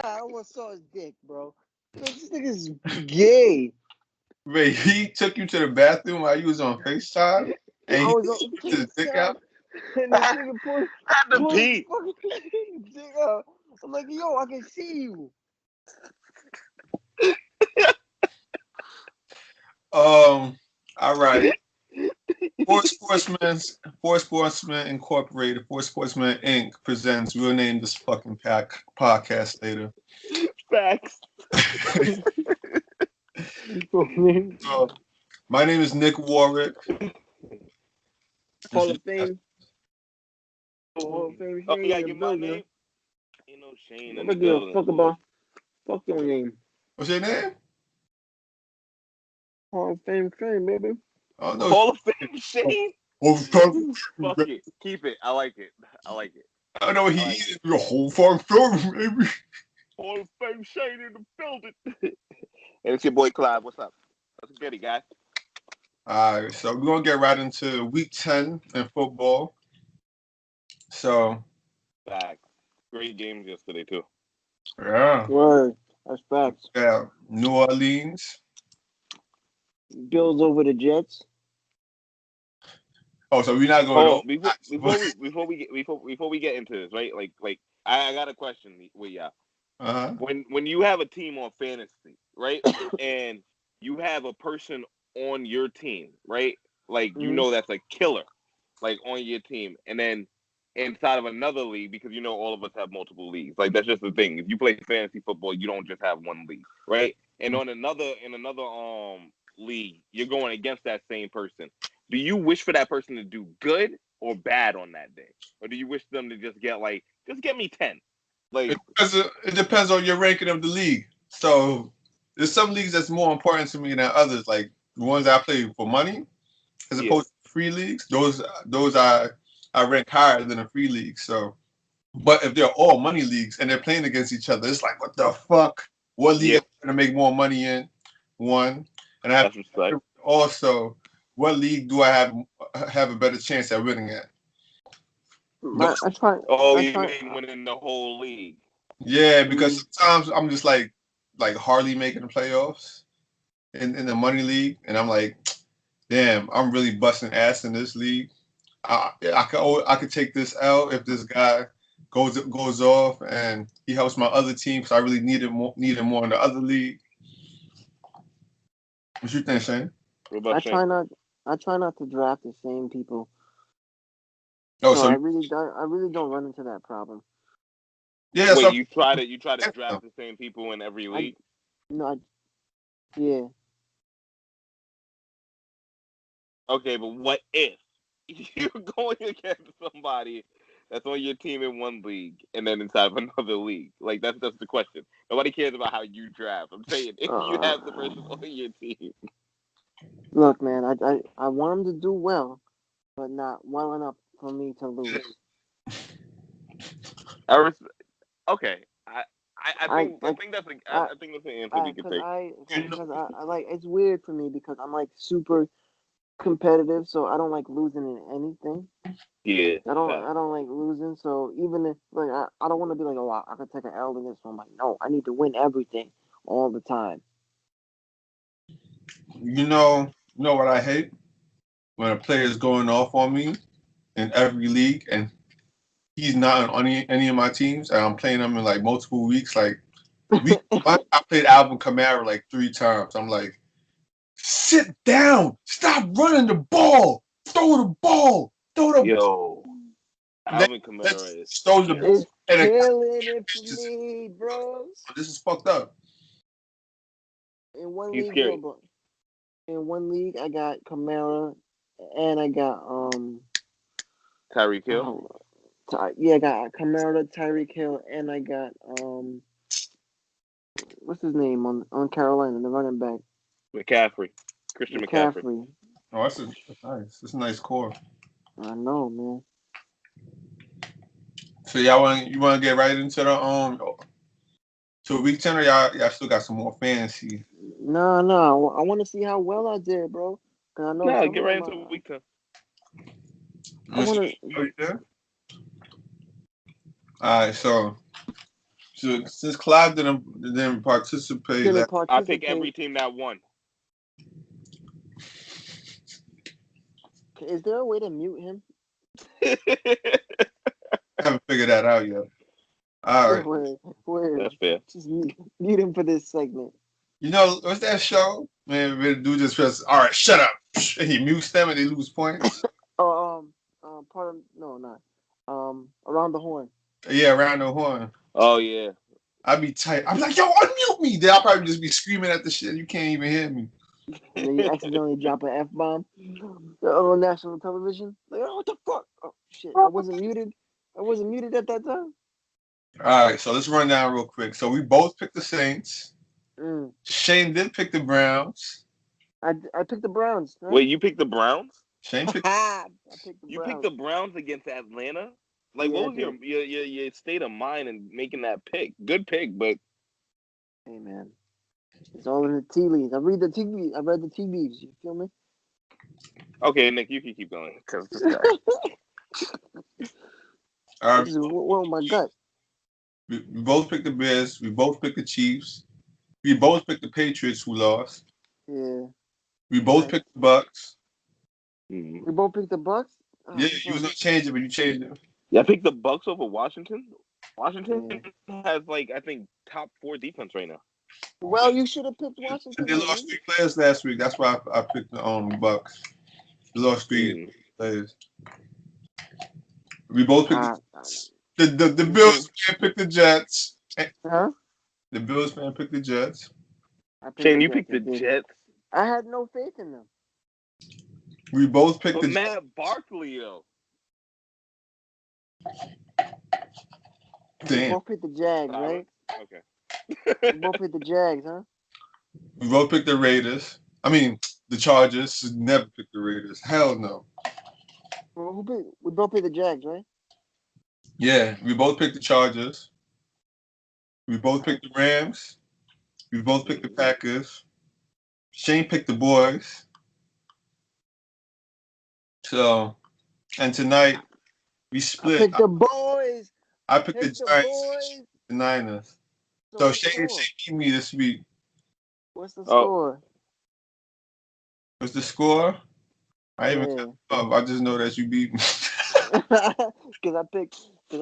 I almost saw his dick, bro. This nigga's gay. Wait, he took you to the bathroom while you was on FaceTime, I and he was on took his dick out. FaceTime, and this nigga Had to pulled his pee. fucking dick out. I'm like, yo, I can see you. All right. Four Sportsmen Incorporated, Four Sportsmen Inc. presents. We'll name this fucking podcast later. Facts. So, my name is Nick Warwick. Hall of Fame. Hall of Fame. Oh, Shane you gotta in the give my building. name? Ain't no Shane I in the don't give a building. fuck about. Fuck your name. What's your name? Hall of Fame, baby. Oh no. Hall of Fame Shane? Fuck it. Keep it. I like it. I don't know what he is. Your whole farm film, baby. Hall of Fame Shane in the building. And it's your boy Clive. What's up? What's goody, guys? All right, so we're gonna get right into week 10 in football. So, Facts. Great games yesterday too. yeah. Word. That's facts. Yeah, New Orleans. Bills over the Jets. Oh, so we're not going. Before we get into this, right? Like I got a question with y'all. Uh-huh. When you have a team on fantasy, right, and you have a person on your team, right, like you know that's a killer, like on your team, and then inside of another league, because you know all of us have multiple leagues. Like that's just the thing. If you play fantasy football, you don't just have one league, right? And in another league, you're going against that same person. Do you wish for that person to do good or bad on that day, or do you wish them to just get me 10? Like It depends on your ranking of the league. So there's some leagues that's more important to me than others. Like the ones I play for money, as opposed to free leagues. Those I rank higher than a free league. So, but if they're all money leagues and they're playing against each other, it's like what the fuck? What league am I going to make more money in? One, and I have also what league do I have a better chance at winning at? You mean winning the whole league? Yeah, because sometimes I'm just like hardly making the playoffs in the money league, and I'm like, damn, I'm really busting ass in this league. I could take this L if this guy goes off and he helps my other team because I really need him more in the other league. What you think, Shane? I try not to draft the same people. Oh, so I really don't run into that problem. Yeah. Wait, you try to draft the same people in every league? Yeah. Okay, but what if you're going against somebody that's on your team in one league and then inside of another league? Like that's the question. Nobody cares about how you draft. I'm saying if you have the person on your team. Look, man, I want them to do well, but not well enough for me to lose. Okay. I think that's an answer we can take. Because I like it's weird for me because I'm like super competitive, so I don't like losing in anything. Yeah. I don't like losing, so even if like I don't want to be like, oh, I could take an L in this one. I'm like, no, I need to win everything all the time. You know what I hate? When a player is going off on me in every league and he's not on any of my teams and I'm playing him in like multiple weeks. Like I played Alvin Kamara like 3 times. I'm like, sit down, stop running the ball, throw the ball, Yo, Alvin Kamara is killing it for me, bro. This is fucked up. In one league, I got Kamara, and I got Tyreek Hill. I got Kamara, Tyreek Hill, and I got what's his name on Carolina, the running back. Christian McCaffrey. Oh, that's nice. That's a nice core. I know, man. So you want to get right into the to week 10, or y'all still got some more fantasy? No, I want to see how well I did, bro. Cause I know. No, get right into week 10. I want to. All right, so So since Clive didn't participate, Didn't I pick participate. every team that won. Is there a way to mute him? I haven't figured that out yet. All right. Where? That's fair. Just mute him for this segment. You know, what's that show? Man, the dude just press, all right, shut up. And he mutes them and they lose points. Oh, part of no, not. Around the horn. Yeah, around the horn. Oh yeah. I'd be tight. I'm like, yo, unmute me. Then I'll probably just be screaming at the shit. You can't even hear me. And then you accidentally drop an F-bomb on national television. Like, oh, what the fuck? Oh shit! I wasn't muted at that time. All right, so let's run down real quick. So we both picked the Saints. Mm. Shane did pick the Browns. I picked the Browns. Right? Wait, you picked the Browns? Shane picked. I picked the You Browns. picked the Browns against Atlanta? Like, Yeah, what was your state of mind in making that pick? Good pick, but Hey man, it's all in the tea leaves. I read the tea leaves. You feel me? okay, Nick, you can keep going because this guy. All right, This is what my gut. we both picked the Bears. We both picked the Chiefs. We both picked the Patriots, who lost. Yeah. We both Right. picked the Bucks. Mhm. We both picked the Bucks. Oh, Yeah, you was gonna change it, but you changed it. Yeah, I picked the Bucks over Washington. Washington has like I think top 4 defense right now. Well, you should have picked Washington. They lost 3 players last week. That's why I picked the Bucks. They lost 3 players. We both picked the Bills fan picked the Jets. Huh? The Bills fan picked the Jets. Shane, you picked the Jets. I had no faith in them. We both picked But the Matt Barkley, though. We Damn. both picked the Jags, right? Okay. We both picked the Jags, huh? We both picked the Raiders. I mean, the Chargers. Never picked the Raiders. Hell no. Well, we both picked the Jags, right? Yeah, we both picked the Chargers. We both picked the Rams. We both picked the Packers. Shane picked the boys. So, and tonight we split. I picked the boys. I picked the Giants, boys. the Niners. So Shane beat me this week. What's the score? What's the score? I even cut up. I just know that you beat me. Because I picked the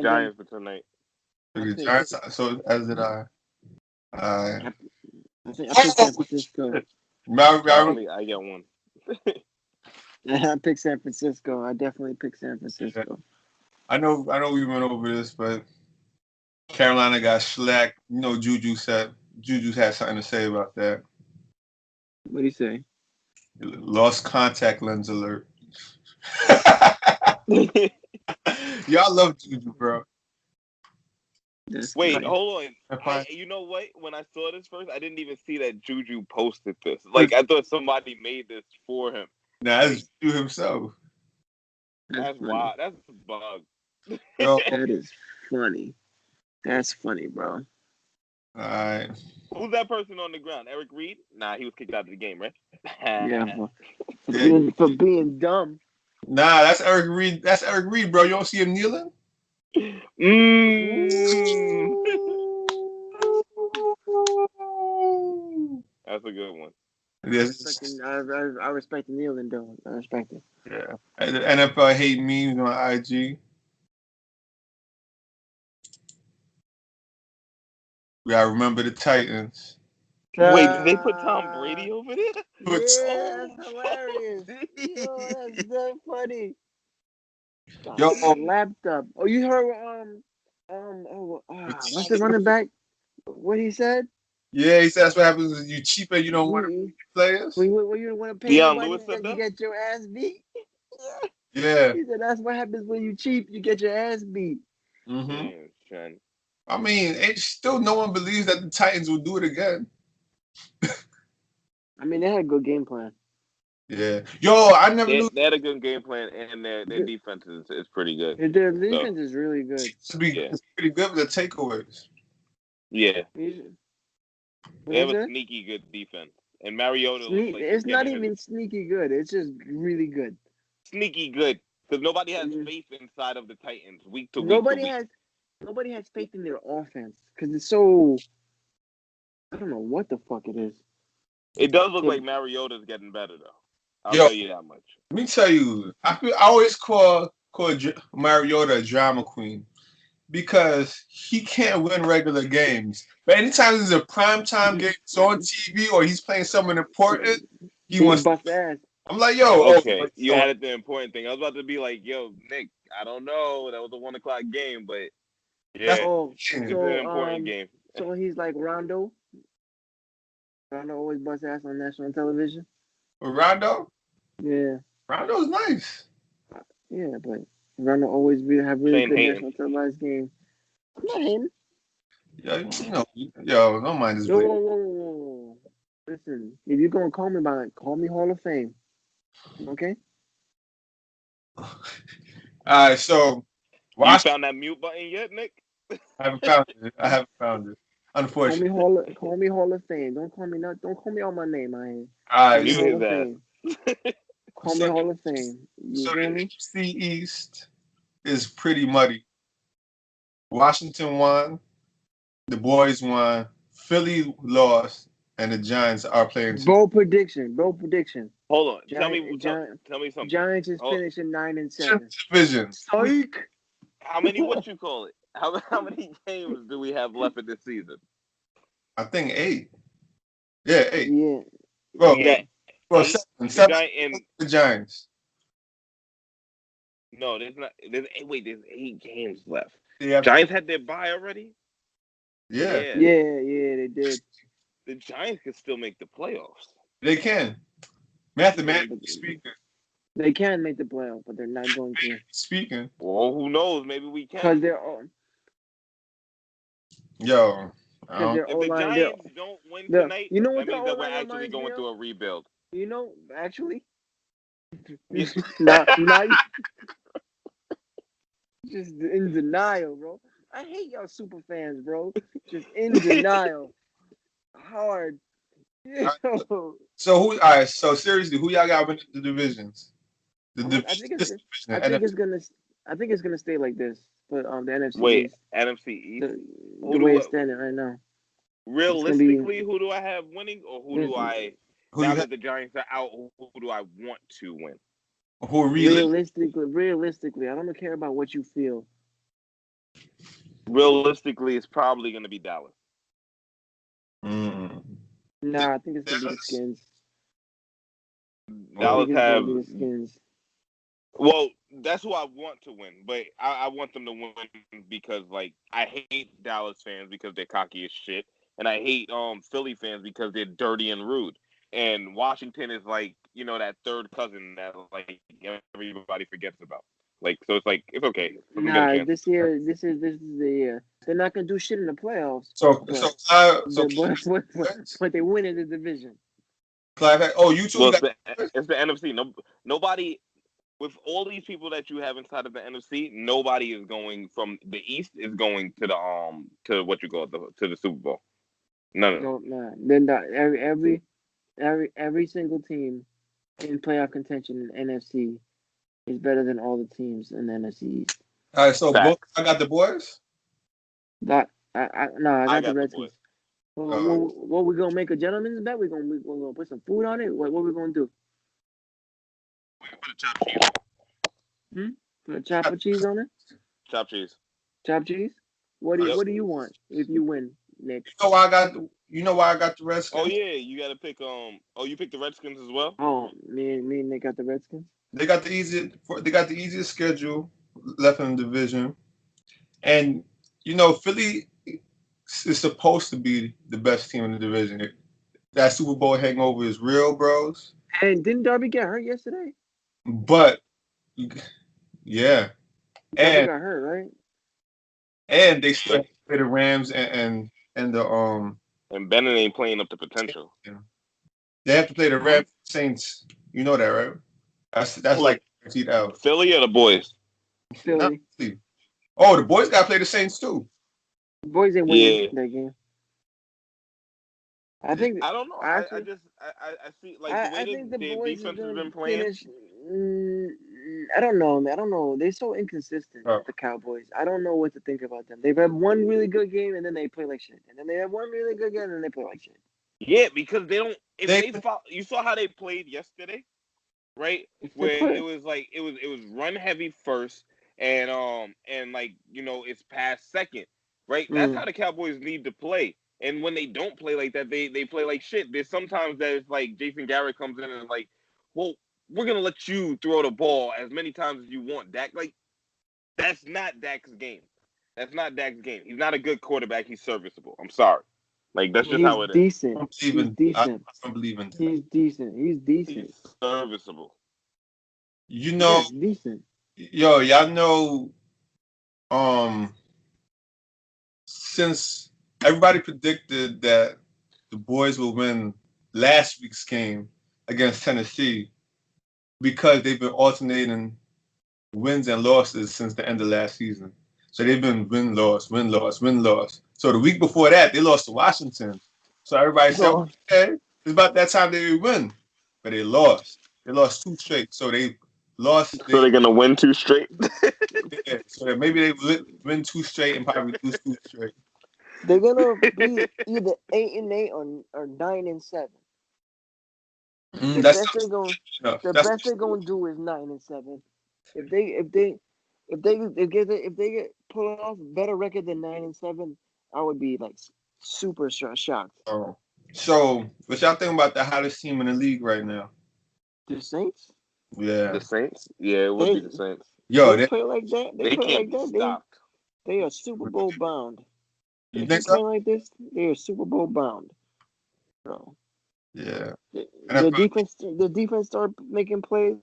Giants for tonight. The Giants. So as did I. I picked San Francisco. I get one. I picked San Francisco. I definitely picked San Francisco. I know we went over this, but Carolina got slacked. You know, Juju had something to say about that. What do you say? Lost contact lens alert. Y'all love Juju, bro. Wait, hold on. You know what? When I saw this first, I didn't even see that JuJu posted this. Like, I thought somebody made this for him. Nah, that's Juju himself. That's wild. That's a bug. Yo, that is funny. That's funny, bro. All right. Who's that person on the ground? Eric Reid? Nah, he was kicked out of the game, right? Yeah, for being dumb. Nah, that's Eric Reid. That's Eric Reid, bro. You don't see him kneeling? That's a good one. Yes. I respect the kneeling, though. I respect it. Yeah. The NFL hate memes on IG. We gotta remember the Titans. Wait, did they put Tom Brady over there? Yeah, that's hilarious. Yo, that's so funny. Yo, laptop. Oh, you heard what's the running back? What he said? Yeah, he said that's what happens when you cheap and you don't want to players. When you don't want to pay Deion money, Lewis said you that? get your ass beat. Yeah. He said that's what happens when you cheap, you get your ass beat. Mm-hmm. I mean, still no one believes that the Titans will do it again. I mean, they had a good game plan. Yeah. Yo, I never knew. They had a good game plan, and their defense is pretty good. Their defense is really good. It's pretty good with the takeaways. Yeah. They have a sneaky good defense. And Mariota looks like it's not even sneaky good. It's just really good. Sneaky good. Because nobody has faith inside of the Titans week to week. nobody has faith in their offense because it's so. I don't know what the fuck it is. It does look like Mariota's getting better, though. I'll Yo, tell you that much. let me tell you, I always call Mariota a drama queen because he can't win regular games. But anytime there's a primetime game, it's on TV or he's playing someone important, he wants to. Bust ass. I'm like, yo, okay, you added the important thing. I was about to be like, yo, Nick, I don't know. That was a 1 o'clock game, but yeah, it's an important game. So he's like Rondo. Rondo always bust ass on national television. Rondo? Yeah. Rondo's nice. Yeah, but Rondo always have really good national televised games. I'm not hating. Yo, don't mind this. Whoa. Listen, if you're gonna call me by it, call me Hall of Fame. Okay? All right, so you found that mute button yet, Nick? I haven't found it. Unfortunately. Call me Hall of Fame. Don't call me all my name, man. All right, Mute his ass. Call me Hall of Fame. You hear me? The NFC East is pretty muddy. Washington won. The boys won. Philly lost. And the Giants are playing. Bold prediction. Hold on. Tell me something. Giants is finishing 9-7. Division. Psych. How many? What you call it? How many games do we have left in this season? I think 8. Yeah, 8. Yeah. Well, 7. The Giants. No, there's not. There's 8 games left. Yeah. Giants had their bye already. Yeah, they did. The Giants can still make the playoffs. They can. Mathematically speaking. They can make the playoffs, but they're not going to. Speaking. Well, who knows? Maybe we can. Because they're all. Yo. If the Giants don't win tonight, you know what that means that we're actually going through a rebuild. You know, actually. not just in denial, bro. I hate y'all super fans, bro. Just in denial. Hard. So who? All right. So seriously, who y'all got winning the divisions? I think it's gonna stay like this. But the NFC East. NFC East. The way it's standing right now. Realistically, who do I have winning, or who do I? Now that the Giants are out, who do I want to win? Who realistically, I don't care about what you feel. Realistically, it's probably going to be Dallas. Nah, I think it's going to be the Skins. Dallas have the Skins. Well, that's who I want to win, but I want them to win because, like, I hate Dallas fans because they're cocky as shit, and I hate Philly fans because they're dirty and rude. And Washington is like, you know, that third cousin that like everybody forgets about. Like, so it's like it's okay. Nah, this is the year. They're not gonna do shit in the playoffs. But they win in the division. Clive, you two. Well, it's the NFC. Nobody with all these people that you have inside of the NFC. Nobody is going from the East is going to the to what you call to the Super Bowl. No. They're not. Every single team in playoff contention in NFC is better than all the teams in the NFC East. All right, so I got the boys. I got the Redskins. What we gonna make a gentleman's bet? We're gonna put some food on it. What we gonna do? We can put a chopped cheese. Put a chopped cheese on it. Chopped cheese. Chopped cheese. What do you want if you win, Nick? You know why I got the Redskins? Oh yeah, you got to pick. you picked the Redskins as well. Oh, me and Nick got the Redskins. They got the easiest schedule left in the division, and you know Philly is supposed to be the best team in the division. That Super Bowl hangover is real, bros. And didn't Darby get hurt yesterday? But yeah, Darby got hurt, right? And they still play the Rams and the And Bennett ain't playing up to potential. They have to play the Rams Saints. You know that, right? That's like guaranteed out. Philly or the boys? Philly. Oh, the boys got to play the Saints too. The boys ain't winning that game. I think I don't know. actually, I see like the way I think the their boys is defense has gonna been playing. finish. I don't know. I don't know. They're so inconsistent. Oh. The Cowboys. I don't know what to think about them. They've had one really good game and then they play like shit, and then they have one really good game and then they play like shit. Yeah, because they don't. If They- they follow, you saw how they played yesterday, right? If they Where play, it was like it was run heavy first, and like it's past second, right? That's how the Cowboys need to play. And when they don't play like that, they play like shit. There's sometimes that it's like Jason Garrett comes in and like, well, we're gonna let you throw the ball as many times as you want, Dak. Like that's not Dak's game. That's not Dak's game. He's not a good quarterback. He's serviceable. I'm sorry. Like that's just he's how it is. decent. He's decent. I don't believe in that. He's decent. He's decent. He's serviceable. You know, Yeah, decent. yo, y'all know, since everybody predicted that the boys will win last week's game against Tennessee because they've been alternating wins and losses since the end of last season. So they've been win, loss, win, loss, win, loss. So the week before that, they lost to Washington. So everybody said, okay, it's about that time they would win. But they lost. They lost 2 straight. So they lost. So they're gonna win 2 straight. Yeah, so maybe they win 2 straight and probably lose 2 straight. They're gonna be either 8-8 or 9-7. The best they're gonna do is 9-7. If they get pull off a better record than 9-7, I would be like super shocked. Oh. So what y'all think about the hottest team in the league right now? The Saints? Yeah. The Saints? Yeah, it would be the Saints. Yo, they play like that. They play can't like be that. stopped. They are Super Bowl bound. You If think they play so? like this, they are Super Bowl bound. Bro. Yeah. The defense started making plays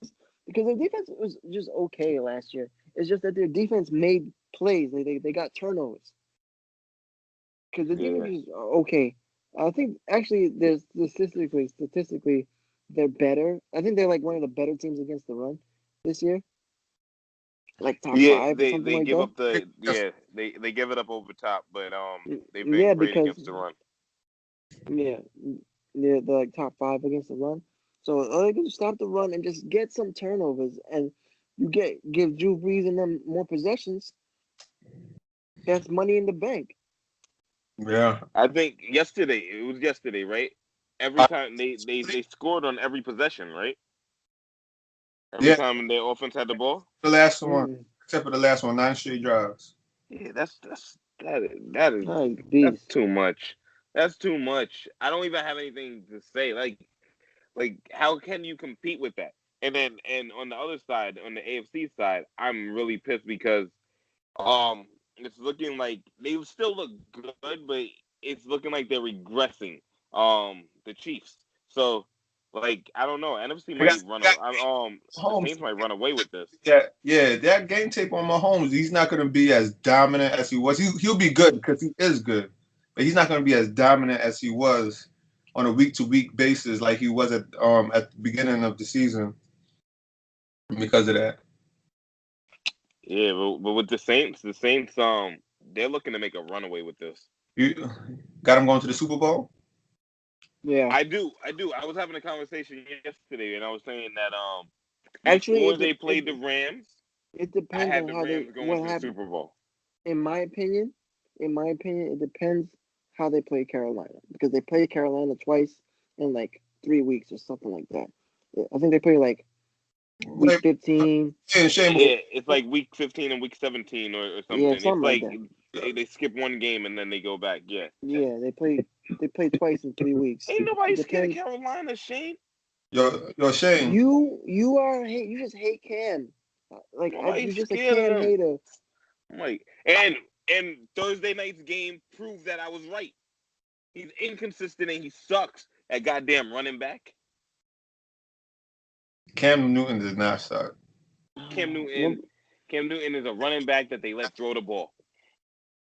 because their defense was just okay last year. It's just that their defense made plays. They got turnovers. Because the defense is okay. I think actually there's statistically they're better. I think they're like one of the better teams against the run this year. Like top 5 or something they like give that. up they give it up over top, but they've Yeah, been great because against the run. yeah, they're like top 5 against the run. So all they can stop the run and just get some turnovers, and you give Drew Brees and them more possessions. That's money in the bank. Yeah. I think it was yesterday, right? Every time they scored on every possession, right? Every time their offense had the ball. The last one, except for the last one, 9 straight drives. Yeah, that's too much. That's too much. I don't even have anything to say. Like how can you compete with that? And on the other side, on the AFC side, I'm really pissed because it's looking like they still look good, but it's looking like they're regressing. The Chiefs. So like I don't know. NFC might the Saints might run away with this. Yeah, that game tape on Mahomes, he's not going to be as dominant as he was. He'll be good because he is good, but he's not going to be as dominant as he was on a week-to-week basis like he was at the beginning of the season because of that. Yeah, but with the Saints, they're looking to make a runaway with this. You got him going to the Super Bowl? Yeah, I do. I was having a conversation yesterday, and I was saying that actually, before they played the Rams, it I depends had on the how Rams going what to the happens. Super Bowl. In my opinion, it depends how they play Carolina, because they play Carolina twice in like 3 weeks or something like that. I think they play like week 15. Yeah, Shane. Yeah, it's like week 15 and week 17 or something. Yeah, It's something like that. they skip one game and then they go back. Yeah. Yeah, they play twice in 3 weeks. Ain't nobody scared of Carolina, Shane. Yo, Shane. You just hate Cam. Like you're just a Cam hater. I'm like, and Thursday night's game proved that I was right. He's inconsistent and he sucks at goddamn running back. Cam Newton does not suck. Cam Newton is a running back that they let throw the ball.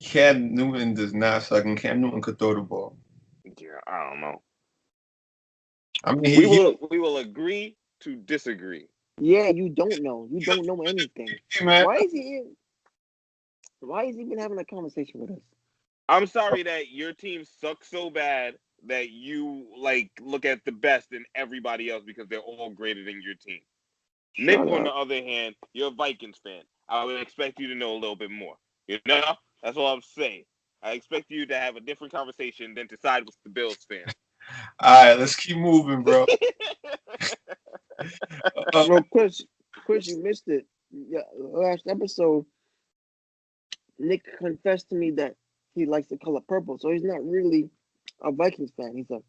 Cam Newton does not suck, and Cam Newton could throw the ball. Yeah, I don't know. I mean, we will agree to disagree. Yeah, you don't know. You don't know anything. Hey, man. Why is he even having a conversation with us? I'm sorry that your team sucks so bad that you like look at the best in everybody else because they're all greater than your team. Nick, on the other hand, you're a Vikings fan. I would expect you to know a little bit more. You know, that's all I'm saying. I expect you to have a different conversation than to side with the Bills fan. All right, let's keep moving, bro. Well, Chris, you missed it. Yeah, last episode, Nick confessed to me that he likes the color purple, so he's not really a Vikings fan. He's the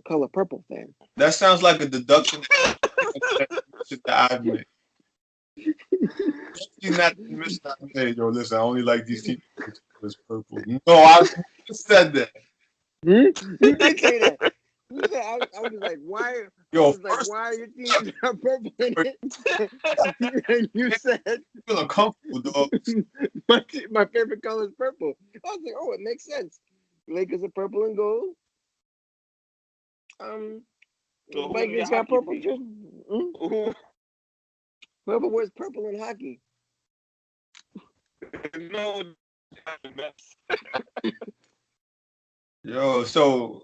color purple fan. That sounds like a deduction that I've made. He's not missed that. Hey, yo, listen, I only like these teams because purple. No, I said that. You did say that. You said, I was like, why? Yo, why are your teams not purple in it? And you said, you feel uncomfortable, dog. my favorite color is purple. I was like, oh, it makes sense. Lakers are purple and gold. So Vikings got purple too. Whoever wears purple in hockey. No. Yo, so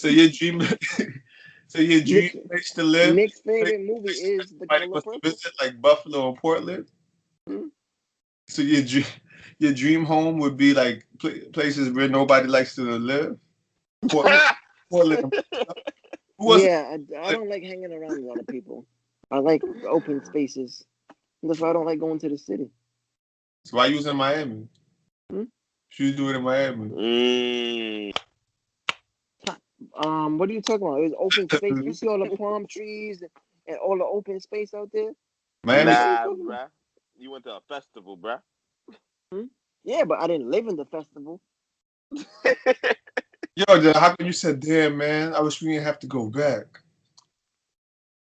your dream, place to live. Nick's favorite movie is The Color Purple. Visit like Buffalo and Portland. Hmm? So your dream home would be like places where nobody likes to live. Portland. Yeah, I don't like hanging around a lot of people. I like open spaces. That's why I don't like going to the city. So why you was in Miami? You do it in Miami. What are you talking about? It was open space. You see all the palm trees and all the open space out there? Miami. Nah, bruh. You went to a festival, bruh. Yeah, but I didn't live in the festival. Yo, how come you said, damn, man, I wish we didn't have to go back?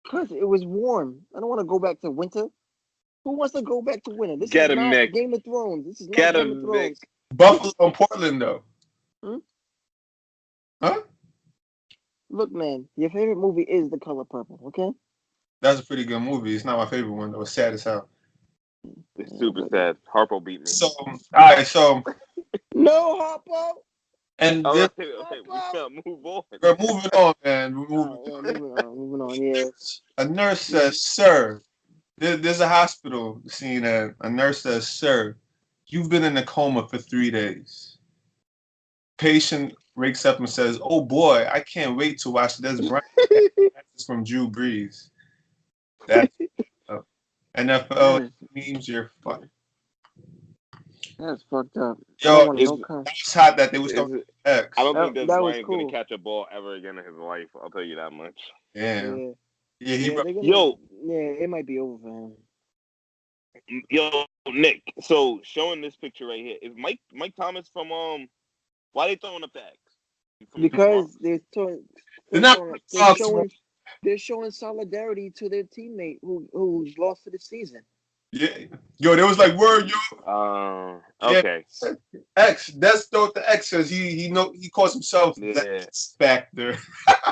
Because it was warm. I don't want to go back to winter. Who wants to go back to winter? This Get is him, not Nick. Game of Thrones. This is not Get Game him, of Thrones. Nick. Buffalo and Portland, though. Huh? Look, man, your favorite movie is The Color Purple, okay? That's a pretty good movie. It's not my favorite one, though. It's sad as hell. It's super sad. Harpo beat me. So, all right, so. No, Harpo! And Okay, this, we gotta move on. we're moving on, man. We're moving on, yeah. A nurse says, sir, there's a hospital scene and a nurse says, sir, you've been in a coma for 3 days. Patient wakes up and says, oh boy, I can't wait to watch this from Drew Brees. That's NFL memes, you're fucked. That's fucked up. Yo, it's hot that they was talking X. I don't think that Ryan's cool. gonna catch a ball ever again in his life. I'll tell you that much. Yeah, it might be over for him. Yo, Nick. So showing this picture right here is Mike Thomas from Why they throwing up the X? Because they're showing solidarity to their teammate who's lost for the season. Yeah, yo, there was like word, yo. Okay. Yeah. X, that's the X because he calls himself X Factor.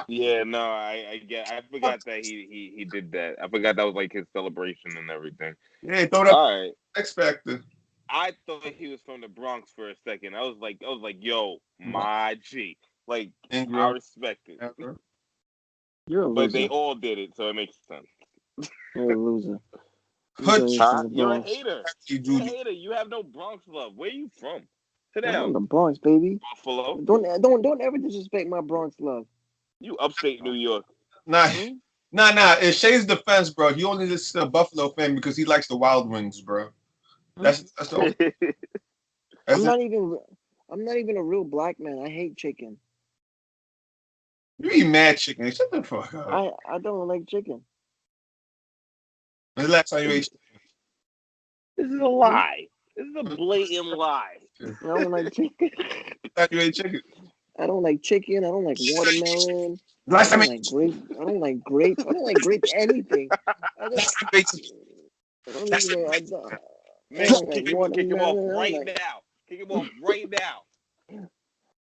Yeah, no, I forgot that he did that. I forgot that was like his celebration and everything. Yeah, throw that. All right. X Factor. I thought he was from the Bronx for a second. I was like, yo, my G. Like, I respect it. You're a loser. But they all did it, so it makes sense. You're a loser. You're a hater. You're a hater. You have no Bronx love. Where are you from? Sit down. I'm from the Bronx, baby. Buffalo. Don't ever disrespect my Bronx love. You upstate New York. Nah. In Shay's defense, bro, he only listens to a Buffalo fan because he likes the Wild Wings, bro. That's the only. I'm not even a real black man. I hate chicken. You eat mad chicken. Shut the fuck up. I don't like chicken. When's the last time you ate chicken? This is a lie. This is a blatant lie. I don't like chicken. You ate chicken? I don't like chicken. I don't like watermelon. Last time I don't like grapes. I don't like grapes anything. I don't like kick him off right now. Kick him off right now.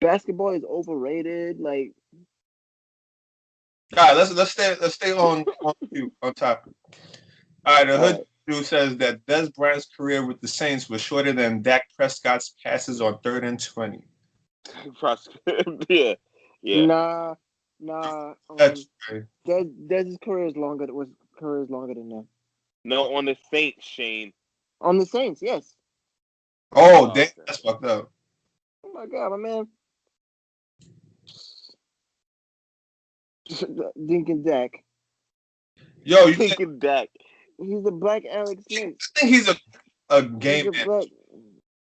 Basketball is overrated. Like, all right, let's stay on topic. All right, the Hood Jew says that Des Bryant's career with the Saints was shorter than Dak Prescott's passes on 3rd and 20. Yeah. Nah. That's right. Dez's career is longer than that. No, on the Saints, Shane. On the Saints, yes. Oh, Okay. that's fucked up. Oh my God, my man. Dinkin Dak. Yo, you Thinking Dak. He's the black Alex Smith. I think he's a game man.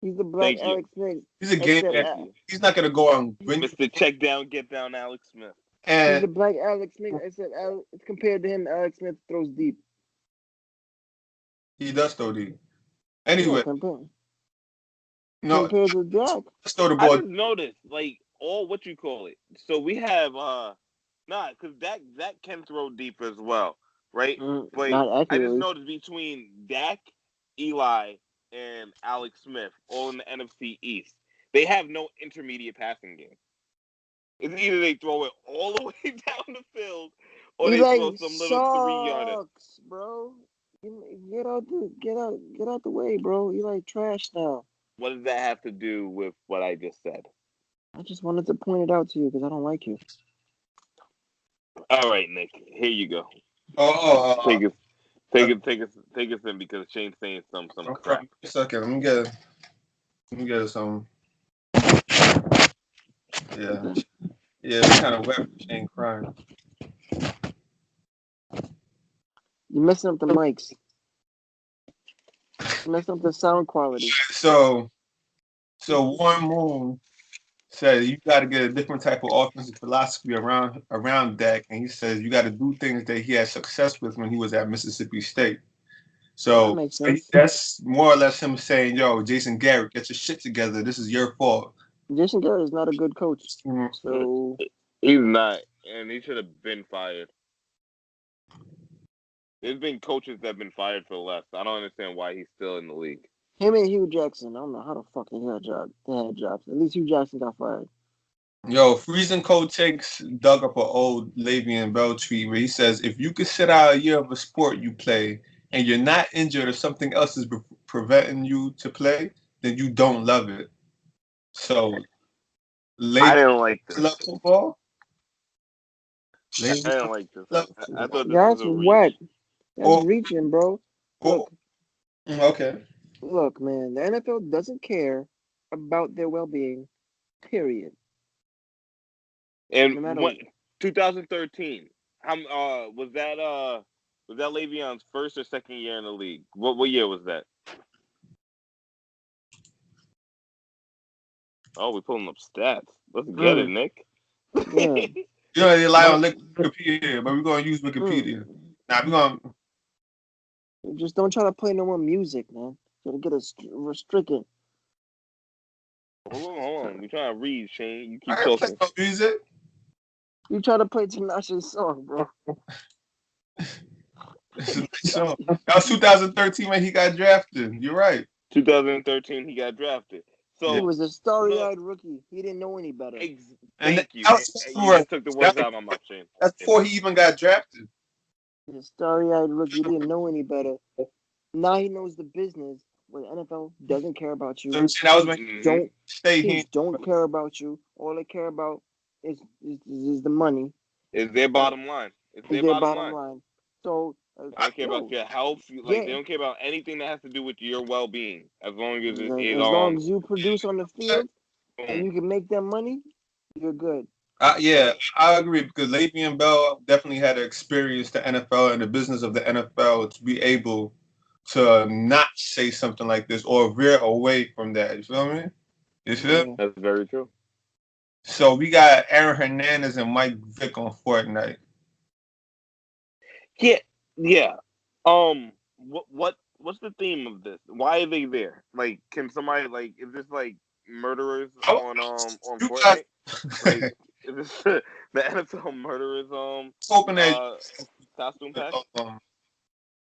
He's the black Thank you. Alex Smith. He's a game Except man. He's not gonna go on win. Mr. Check Down, Get Down, Alex Smith. He's the And black Alex Smith. Except compared to him, Alex Smith throws deep. he does throw deep. Anyway, Compared no, to Dak. let's throw the I ball. just noticed, like, all what you call it. So we have because Dak can throw deep as well, right? But Not I accurately. just noticed between Dak, Eli, and Alex Smith, all in the NFC East, they have no intermediate passing game. It's either they throw it all the way down the field, or they throw some little 3-yarder. Bro. Get out the way, bro. Eli trash now. What does that have to do with what I just said? I just wanted to point it out to you because I don't like you. All right, Nick. Here you go. Take us in because Shane's saying some crap. A second, let me get some. Yeah, it's kind of wet for Shane crying. You're messing up the mics. You're messing up the sound quality. So Warren Moon said you got to get a different type of offensive philosophy around Dak, and he says you got to do things that he had success with when he was at Mississippi State. So That makes sense. that's more or less him saying, "Yo, Jason Garrett, get your shit together. This is your fault." Jason Garrett is not a good coach, so He's not, and he should have been fired. There's been coaches that have been fired for less. I don't understand why he's still in the league. him and Hugh Jackson, I don't know how the fuck they had jobs. At least Hugh Jackson got fired. Yo, Freezing Cold Takes dug up an old Leveon Bells tweet where he says, if you could sit out a year of a sport you play and you're not injured or something else is preventing you to play, then you don't love it. So, I didn't like this. Love football? I didn't like this. I thought this That's was a reach. what. That's reaching, bro. Look, okay. Look, man, the NFL doesn't care about their well-being, period. And No matter what 2013, was that Le'Veon's first or second year in the league? What year was that? Oh, we're pulling up stats. Let's get it, Nick. Yeah. You know, they rely on Wikipedia, but we're going to use Wikipedia. Now, we're going to... Just don't try to play no more music, man. Gonna get us restricted. Hold on. We're trying to read, Shane. You keep I talking. play no music. You try to play Tinashe's song, bro. So, that was 2013 when he got drafted. You're right. 2013, he got drafted. So he was a starry-eyed rookie. He didn't know any better. Thank you. You just took the words out of my mouth, Shane. That's before he even got drafted. He's a starry-eyed rookie. He didn't know any better. Now he knows the business. Where the NFL doesn't care about you. That was when don't care about you. All they care about is the money. It's their bottom line. It's their bottom line. So I don't care about your health. They don't care about anything that has to do with your well-being. As long as you produce on the field and you can make them money, you're good. Yeah, I agree because Le'Veon Bell definitely had to experience the NFL and the business of the NFL to be able to not say something like this or veer away from that. You feel me? You feel? That's very true. So we got Aaron Hernandez and Mike Vick on Fortnite. Yeah. What's the theme of this? Why are they there? Like, can somebody is this like murderers on Fortnite? Like, is this the NFL murderers hoping that costume pack?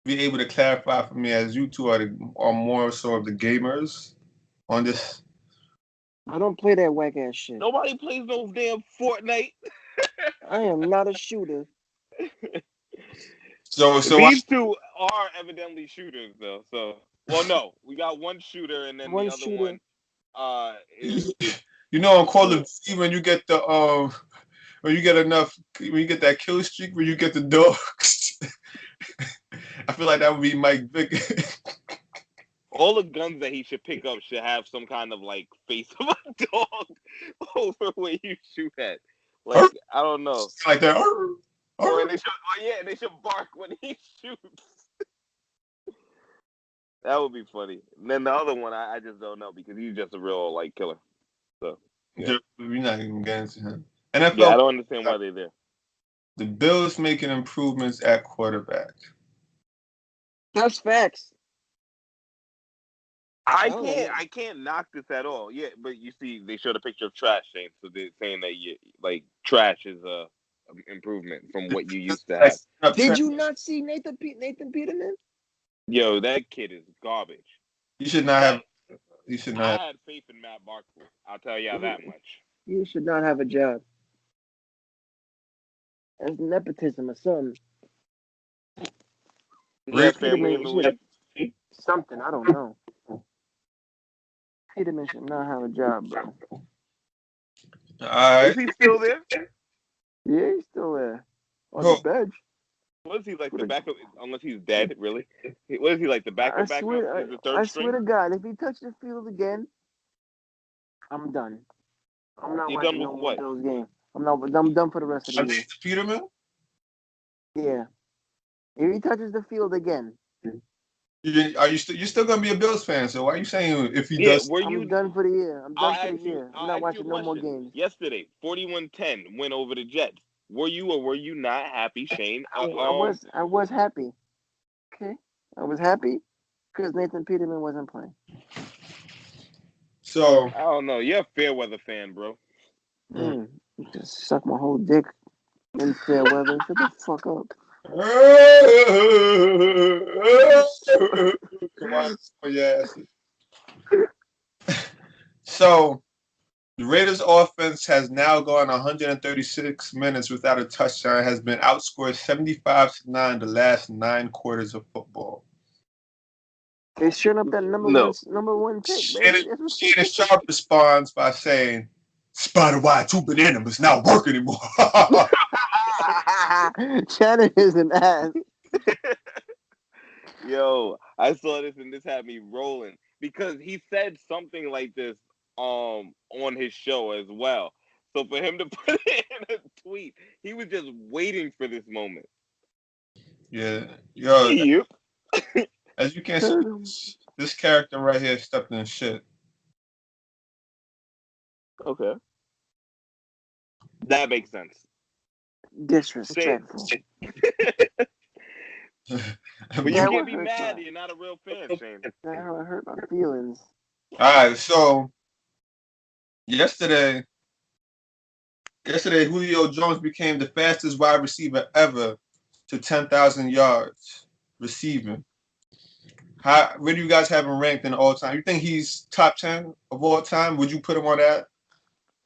Be able to clarify for me as you two are more so of the gamers on this. I don't play that whack ass shit. Nobody plays no damn Fortnite. I am not a shooter. So these two are evidently shooters though. So no, we got one shooter and then the other one is You know, on Call of Duty, when you get the when you get that kill streak, when you get the dogs. I feel like that would be Mike Vick. All the guns that he should pick up should have some kind of like face of a dog over where you shoot at. Like I don't know. Like that. They should bark when he shoots. That would be funny. And then the other one, I just don't know because he's just a real like killer. So yeah. We're not even getting to him. NFL. Yeah, I don't understand why they're there. The Bills making improvements at quarterback. That's facts. I can't knock this at all. Yeah, but you see, they showed a picture of trash, Shane. So they're saying that trash is a improvement from what you used to have. Did you not see Nathan Peterman? Yo, that kid is garbage. You should not have. You should not. I had faith in Matt Barkley. I'll tell y'all that much. You should not have a job. That's nepotism or something. Yeah, something, I don't know. Peterman should not have a job, bro. Is he still there? Yeah, he's still there. On the bench. What is he like the backup? Unless he's dead, really? What is he like the backup? I swear to God, if he touches the field again, I'm done. I'm not watching no more Bills game. I'm done for the rest of the year. Peterman? Yeah. If he touches the field again. You're still gonna be a Bills fan? So why are you saying if he does? I'm done for the year. I'm done for the year. I'm not watching no more games. Yesterday, 41-10 went over the Jets. Were you or were you not happy, Shane? I was happy. Okay, I was happy because Nathan Peterman wasn't playing. So I don't know. You're a fair weather fan, bro. Just suck my whole dick in fair weather. Shut the fuck up. So the Raiders offense has now gone 136 minutes without a touchdown, has been outscored 75-9 the last 9 quarters of football. They shut up that number one pick. Shannon Sharp responds by saying, "Spider wide 2 banana must not work anymore." Shannon is an ass. Yo, I saw this and this had me rolling because he said something like this on his show as well. So for him to put it in a tweet, he was just waiting for this moment. Yeah, yo. Yep. As you can see, this character right here stepped in shit. Okay. That makes sense. Disrespectful. But you can't be mad. You're not a real fan, Shane. That hurt my feelings. All right, so yesterday, Julio Jones became the fastest wide receiver ever to 10,000 yards receiving. Where do you guys have him ranked in all time? You think he's top 10 of all time? Would you put him on that?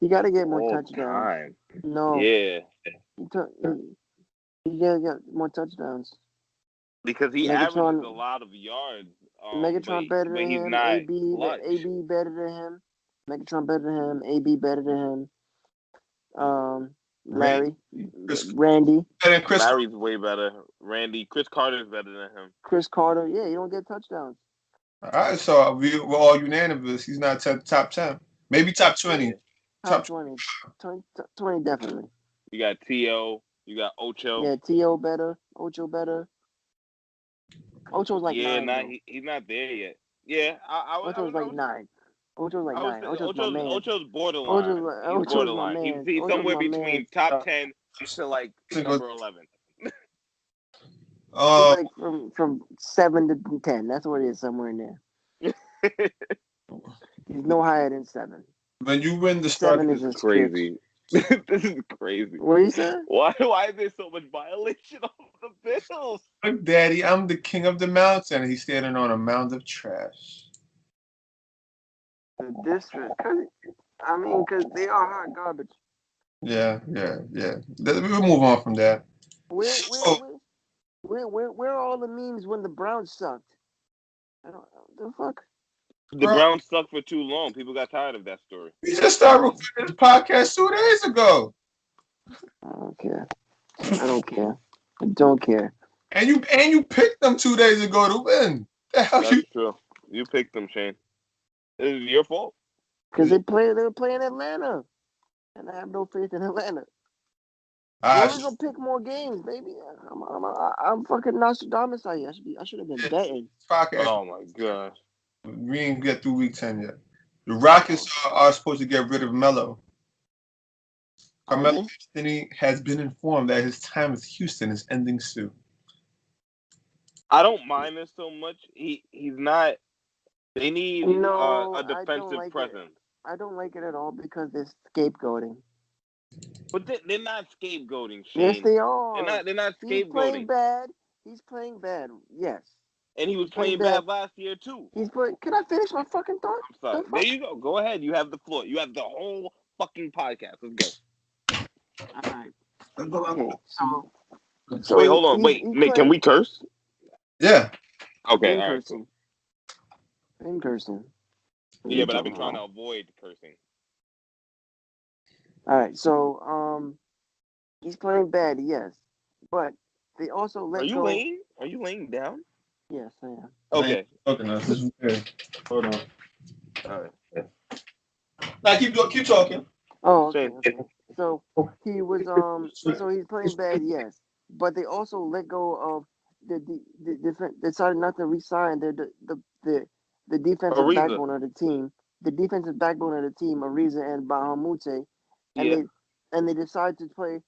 You got to get more touchdowns. No. Yeah. You got to get more touchdowns. Because he averages a lot of yards. Megatron better than him. AB better than him. Megatron better than him. AB better than him. Larry. Randy. Larry's way better. Randy. Chris Carter's better than him. Chris Carter. Yeah, you don't get touchdowns. All right, so we're all unanimous. He's not top 10. Maybe top 20. Top 20. 20 definitely. You got T.O. You got Ocho. Yeah, T.O. better. Ocho better. Ocho's like 9. He's not there yet. Yeah, Ocho's like 9. Ocho's like 9. Ocho's borderline. He's borderline. He's somewhere between top 10 to like number 11. Like from 7 to 10. That's what it is, somewhere in there. He's no higher than 7. When you win the start, 7 is just crazy. This is crazy. What are you saying? Why is there so much violation of the Bills? Look, Daddy, I'm the king of the mountain. He's standing on a mound of trash. The district. Because they are hot garbage. Yeah. We'll move on from that. Where are all the memes when the Browns sucked? The fuck? The Browns sucked for too long. People got tired of that story. We just started recording this podcast 2 days ago. I don't care. I don't care. I don't care. And you picked them 2 days ago to win. That's true. You picked them, Shane. It was your fault. Because they were playing Atlanta. And I have no faith in Atlanta. We're only gonna pick more games, baby. I'm fucking Nostradamus out here. I should have been betting. Oh my gosh. We ain't get through week 10 yet. The Rockets are supposed to get rid of Melo. Carmelo Anthony has been informed that his time with Houston is ending soon. I don't mind this so much. He's not. They need a defensive presence. I don't like it at all because they're scapegoating. But they're not scapegoating, Shane. Yes, they are. They're not scapegoating. He's playing bad. He's playing bad. Yes. And he was playing bad last year too. Can I finish my fucking thought? I'm sorry. There you go. Go ahead. You have the floor. You have the whole fucking podcast. Let's go. All right. Okay. So wait, hold on. Wait, Nick, can we curse? Yeah. Okay. In all person. Right. In person. Yeah, but I've been trying to avoid cursing. All right. So he's playing bad. Yes, but they also let go. Are you laying down? Yes, I am. Okay. Okay, now this is weird. Hold on. All right. Now keep talking. Oh, okay. So he was so he's playing bad, yes, but they also let go of the different. Decided not to re-sign the defensive backbone of the team. The defensive backbone of the team, Ariza and Bahamute, and they decided to play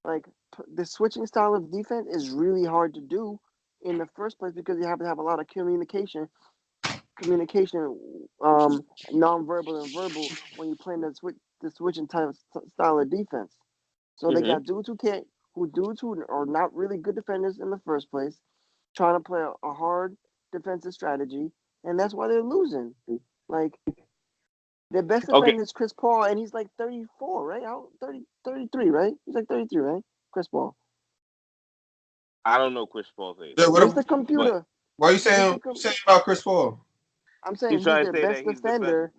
like the switching style of defense is really hard to do in the first place because you have to have a lot of communication, non-verbal and verbal when you're playing the switching style of defense. So they got dudes who are not really good defenders in the first place, trying to play a hard defensive strategy, and that's why they're losing. Like their best defender is Chris Paul, and he's like 34, right? 33, right? He's like 33, right? Chris Paul. I don't know Chris Paul's age. What's the computer? Why are you saying about Chris Paul? I'm saying he's their best defender,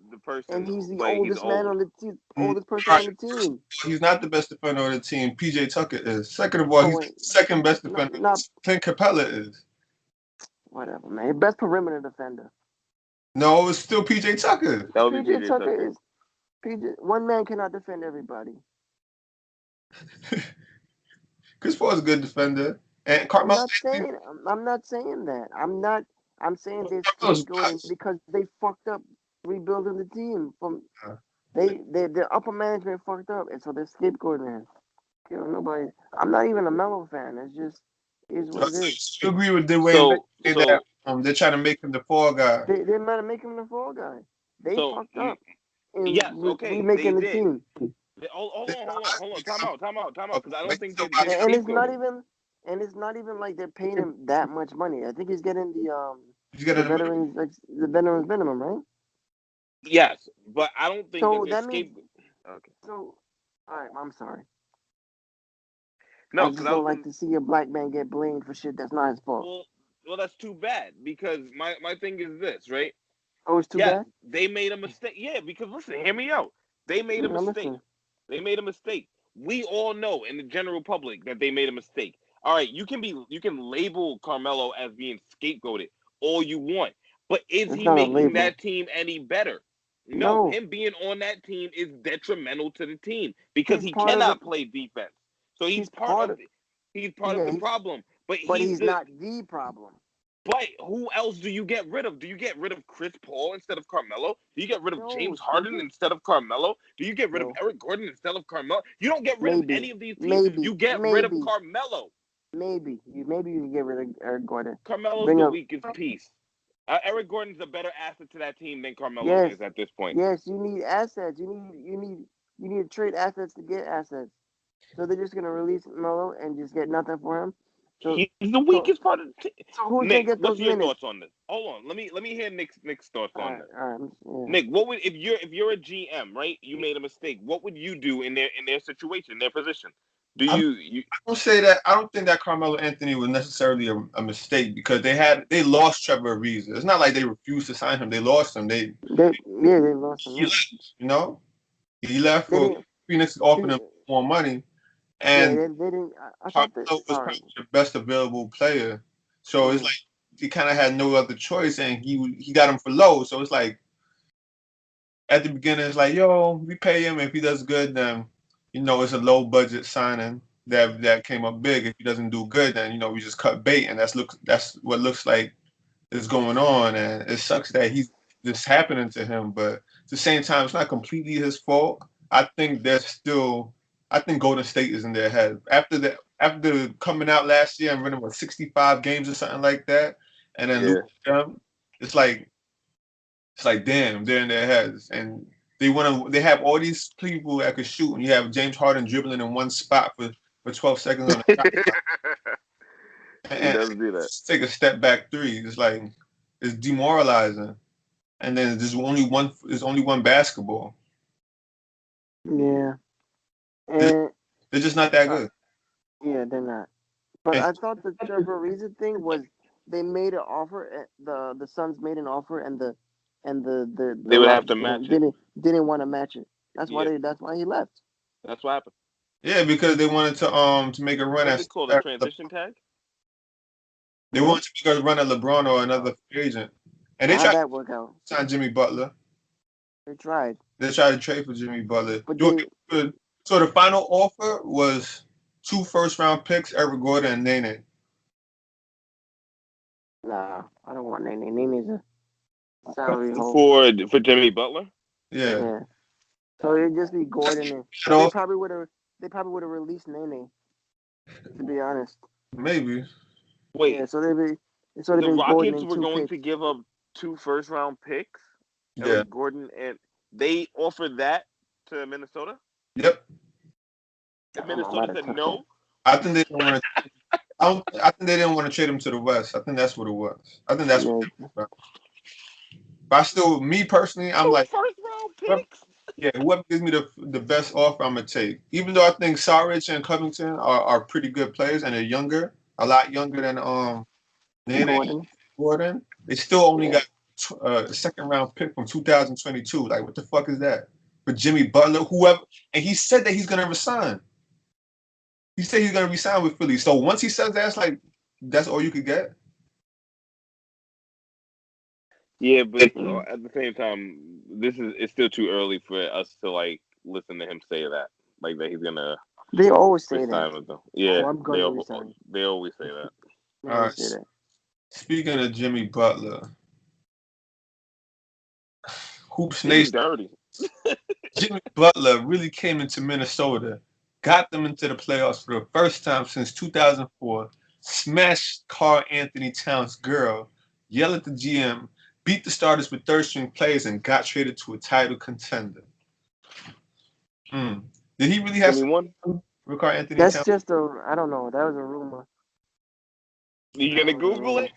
and he's the oldest man on the team, oldest person on the team. He's not the best defender on the team. PJ Tucker is. Second of all, he's the second best defender. Clint Capella is. Whatever, man. Best perimeter defender. No, it's still PJ Tucker. That would be PJ Tucker is. One man cannot defend everybody. Chris Paul is a good defender, and Carmelo. I'm not saying that. I'm saying they're scapegoating because they fucked up rebuilding the team. Their upper management fucked up, and so they're scapegoating. Nobody. I'm not even a Melo fan. It's just is what it is. You agree with the way that they're trying to make him the fall guy? They're not making him the fall guy. They fucked up. Remaking the team. Hold on. Time out. Because I don't think they. And it's not even like they're paying him that much money. I think he's getting the veterans minimum, right? Yes, but I don't think that means. Okay. So, all right. I'm sorry. No, I just don't like to see a black man get blamed for shit that's not his fault. Well, that's too bad because my thing is this, right? Oh, it's too bad? They made a mistake. Yeah, because listen, hear me out. They made a mistake. They made a mistake. We all know in the general public that they made a mistake. All right, you can label Carmelo as being scapegoated all you want, but is he making that team any better? No, him being on that team is detrimental to the team because he cannot play defense. So he's part of it. He's part of the problem, but he's not the problem. But who else do you get rid of? Do you get rid of Chris Paul instead of Carmelo? Do you get rid of James Harden instead of Carmelo? Do you get rid of Eric Gordon instead of Carmelo? You don't get rid of any of these teams. You get rid of Carmelo. Maybe you can get rid of Eric Gordon. Carmelo's the weakest piece. Eric Gordon's a better asset to that team than Carmelo is at this point. Yes, you need assets. You need to trade assets to get assets. So they're just gonna release Melo and just get nothing for him. So, he's the weakest part of the team. So who's Nick, gonna get those what's your minutes? thoughts on this? Hold on, let me hear Nick's thoughts on this. All right, yeah. Nick, what would if you're a GM, right? You made a mistake. What would you do in their situation, their position? Do you? I don't say that. I don't think that Carmelo Anthony was necessarily a mistake because they lost Trevor Ariza. It's not like they refused to sign him. They lost him. They lost him. He left, you know, he left They for didn't. Phoenix offered him more money, Yeah, and they didn't. I thought that. Carmelo was Sorry. probably the best available player. So it's like he kind of had no other choice, and he got him for low. So it's like at the beginning, it's like, yo, we pay him. If he does good, then it's a low budget signing that came up big. If he doesn't do good, then we just cut bait, and that's what looks like is going on, and it sucks that he's this happening to him. But at the same time, it's not completely his fault. I think Golden State is in their head after coming out last year and winning 65 games or something like that, and then losing them. It's like damn, they're in their heads, and they have all these people that could shoot, and you have James Harden dribbling in one spot for 12 seconds on the shot clock. He doesn't do that. Take a step back three. It's like it's demoralizing, and then there's only one basketball. Yeah, and they're just not that good. Yeah, they're not. But I thought the Trevor Ariza thing was they made an offer. The Suns made an offer, and the they would have to match it. Didn't want to match it. That's why he left. That's what happened. Yeah, because they wanted to make a run at. What's it called? A transition tag. They wanted to make a run at LeBron or another free agent, and they tried that work out. Sign Jimmy Butler. They tried. They tried to trade for Jimmy Butler. But so the final offer was 2 first-round picks, Eric Gordon and Nene. Nah, I don't want Nene. Nene's a salary hole. For Jimmy Butler? Yeah. So it'd just be Gordon and they probably would have released Nene, to be honest. Maybe. Wait. Yeah, so the Rockets were going to give up 2 first-round picks? Yeah. Gordon, and they offered that to Minnesota? Yep. And Minnesota said no? I think they didn't want to. I think they didn't want to trade him to the West. I think that's what it was. I think that's what it was. But me personally, I'm like first-round picks. Whoever gives me the best offer, I'm gonna take. Even though I think Saric and Covington are pretty good players and they're younger, a lot younger than Gordon. They still only got a second-round pick from 2022. Like, what the fuck is that? But Jimmy Butler, whoever, and he said that he's gonna resign. He said he's gonna resign with Philly. So once he says that, it's like that's all you could get. Yeah, but at the same time, it's still too early for us to like listen to him say that, like that he's gonna. They always say that. With them. Yeah, I'm gonna resign. They always say that. All right. Speaking of Jimmy Butler, Hoops Nation, dirty. Jimmy Butler really came into Minnesota, got them into the playoffs for the first time since 2004, smashed Karl Anthony Towns' girl, yelled at the GM, beat the starters with third-string players, and got traded to a title contender. Did he really have one with Karl Anthony That's Towns? just I don't know. That was a rumor. You gonna Google it?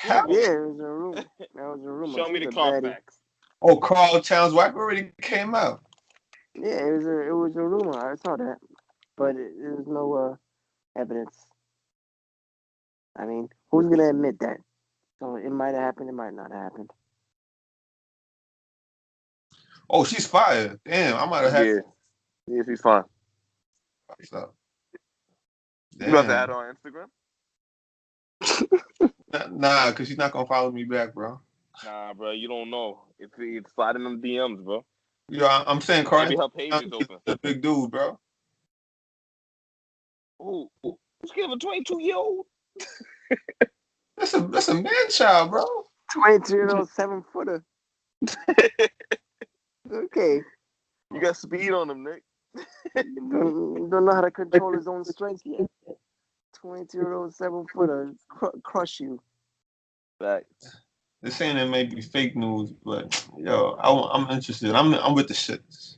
Yeah, it was a rumor. That was a rumor. Show me the Carfax. Oh, Karl Towns' wife already came out. Yeah, it was a rumor. I saw that, but there's no evidence. I mean, who's gonna admit that? So it might have happened. It might not have happened. Oh, she's fired. Damn, I might have had. Yeah, she's fine. So, you about to add on Instagram? Nah, because she's not gonna follow me back, bro. Nah, bro, you don't know. It's sliding them DMs, bro. Yeah, I'm saying Karl. Maybe her page is open. The big dude, bro. Oh, let's give a 22-year-old. That's a man child, bro. 22-year-old 7-footer. Okay. You got speed on him, Nick. don't know how to control his own strength yet. 22-year-old 7-footer crush you. Facts. They're saying it may be fake news, but yo, I'm interested. I'm with the shits.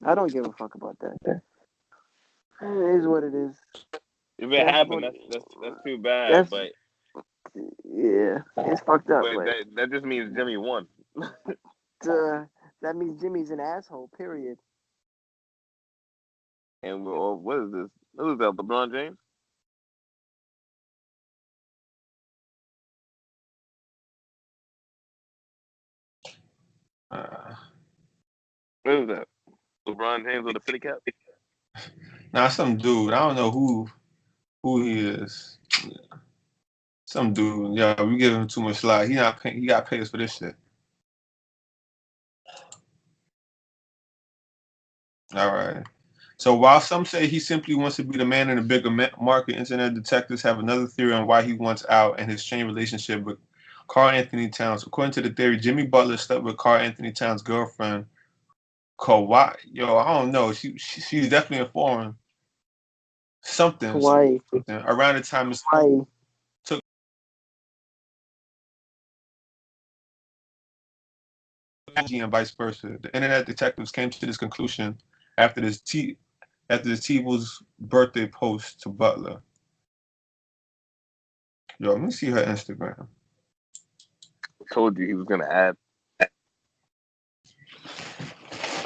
I don't give a fuck about that. It is what it is. If it happened, that's too bad. But yeah, it's fucked up. But that just means Jimmy won. That means Jimmy's an asshole. Period. And what is this? Who is that? LeBron James? What is that? LeBron James with a fitty cap? Nah, some dude. I don't know who he is. Some dude. Yeah, we give him too much slack. He got to pay us for this shit. All right. So while some say he simply wants to be the man in a bigger market, internet detectives have another theory on why he wants out and his strained relationship with Karl Anthony Towns. According to the theory, Jimmy Butler slept with Karl Anthony Towns' girlfriend, Kawhi. Yo, I don't know. She's definitely informing something around the time his took and vice versa. The internet detectives came to this conclusion after this T-Wolves birthday post to Butler. Yo, let me see her Instagram. I told you he was gonna add.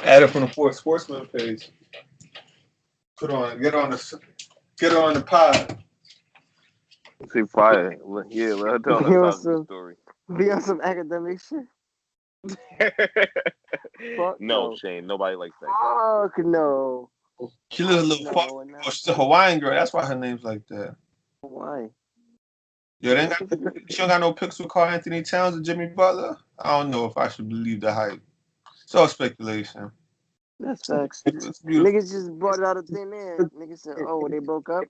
Add it from the FourSportsmen page. Get on the pod. See, fire. Yeah, let her tell that Cosby story. Be on some academic shit. Fuck no, Shane. Nobody likes that. Fuck no. She looks a little fuck. Oh, she's a Hawaiian girl. That's why her name's like that. Why? Yo, she don't got no pics with Karl Anthony Towns and Jimmy Butler. I don't know if I should believe the hype. It's all speculation. That's facts. Niggas just brought it out of thin air. Niggas said, "Oh, they broke up."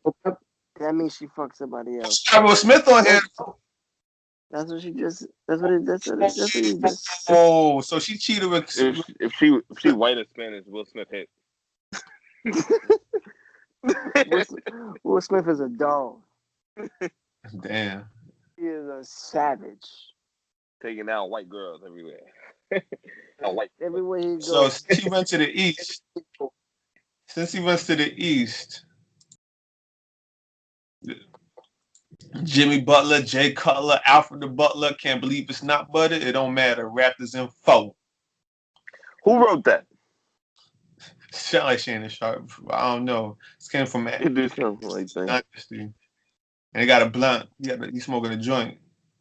That means she fucked somebody else. Will Smith on here. That's what she just. That's what he just. Oh, so she cheated with. If she white or Spanish, Will Smith hit. Will Smith is a dog. Damn. He is a savage. Taking out white girls everywhere. Everywhere he goes. So since he went to the East, Jimmy Butler, Jay Cutler, Alfred the Butler, can't believe it's not butter. It don't matter. Raptors in 4. Who wrote that? Sound like Shannon Sharp. I don't know. This came from it do something like that. And he got a blunt. He's smoking a joint.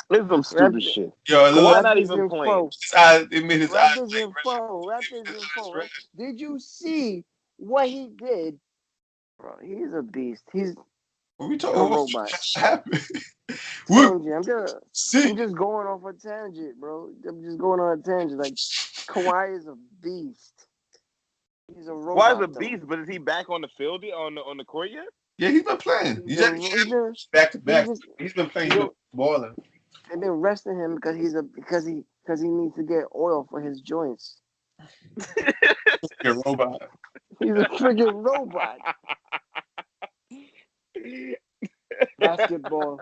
It's some stupid shit. Yo, why not even playing? It made his eyes like Raptors in 4. Did you see what he did? Bro, he's a beast. He's what we talking about? Robot. I'm just going off a tangent, bro. I'm just going on a tangent. Like, Kawhi is a beast. He's a robot. Kawhi's a beast, but is he back on the field on the court yet? Yeah, he's been playing. He's back to back. He's been playing. He's been balling. They've been resting him because he needs to get oil for his joints. He's a robot. He's a freaking robot. Basketball.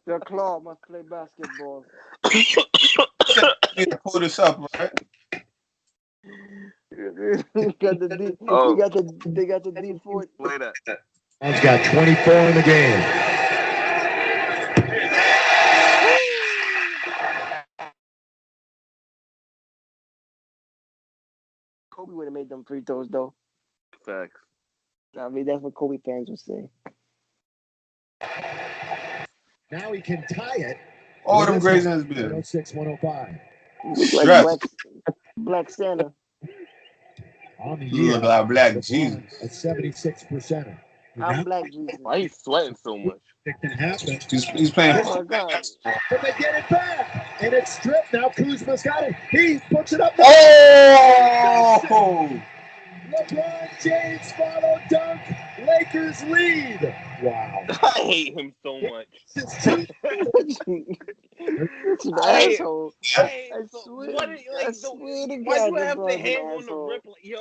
The claw must play basketball. You need to pull this up, right? They got the D4. Play that. He's got 24 in the game. Kobe would have made them free throws, though. Facts. I mean, that's what Kobe fans would say. Now he can tie it. All them grades in his beard. 106-105. Like Black Santa. On the You year, look like Black Jesus. A 76%. I'm Black Jesus. Why he's sweating so much? It can happen. He's playing. Oh my God. But they get it back. And it's stripped. Now Kuzma's got it. He puts it up. Oh! LeBron James follow dunk. Lakers lead. Wow. I hate him so much. It's an asshole. I swear to God. Why do I have to hang on the rip? Yo,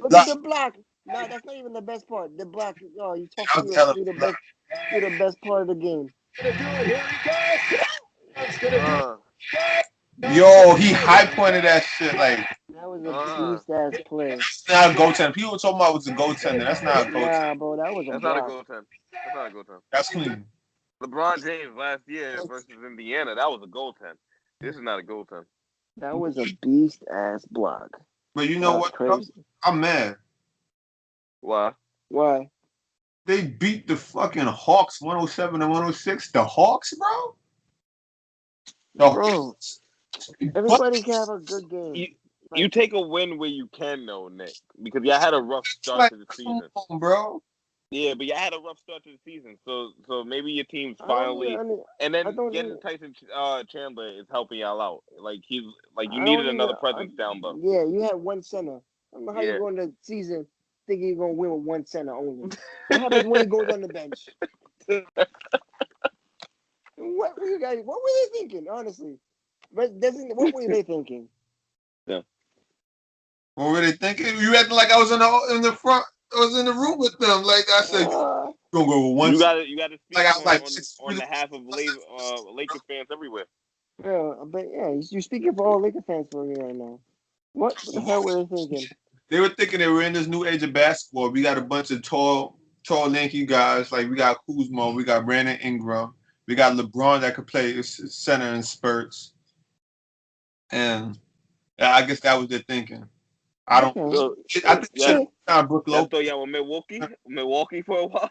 Look at the block. No, that's not even the best part. The block. Oh, you talking through the best part of the game. Here he goes. Yo, he high pointed that shit like. That was a beast ass play. That's not a goaltender. People talking about it was a goaltender. That's not a goaltender. Nah, bro, that was That's not a goaltender. That's clean. LeBron James last year versus Indiana, that was a goaltender. This is not a goaltender. That was a beast ass block. But you know what? Crazy. I'm mad. Why? Why? They beat the fucking Hawks 107 to 106. The Hawks, bro? The Bro, Hawks. everybody can have a good game. You take a win where you can, though, Nick, because y'all had a rough start to the season. Come on, bro. Yeah, but y'all had a rough start to the season, so maybe your team's finally. And then getting Tyson Chandler is helping y'all out. Like you needed another presence down low. Yeah, you had one center. I don't know how you go into the season thinking you're gonna win with one center only. What happens when he goes on the bench? What were they thinking? Honestly, what were they thinking? Yeah. What were they thinking? You acting like I was in the front. I was in the room with them. Like I said, you're gonna go with one. You got to speak like I was like on behalf of Lakers fans everywhere. Yeah, but yeah, you're speaking for all Lakers fans for me right now. What the hell were they thinking? They were thinking they were in this new age of basketball. We got a bunch of tall, lanky guys. Like we got Kuzma, we got Brandon Ingram, we got LeBron that could play center in spurts, and I guess that was their thinking. I don't. I think y'all Brook Lopez. thought y'all were Milwaukee for a while.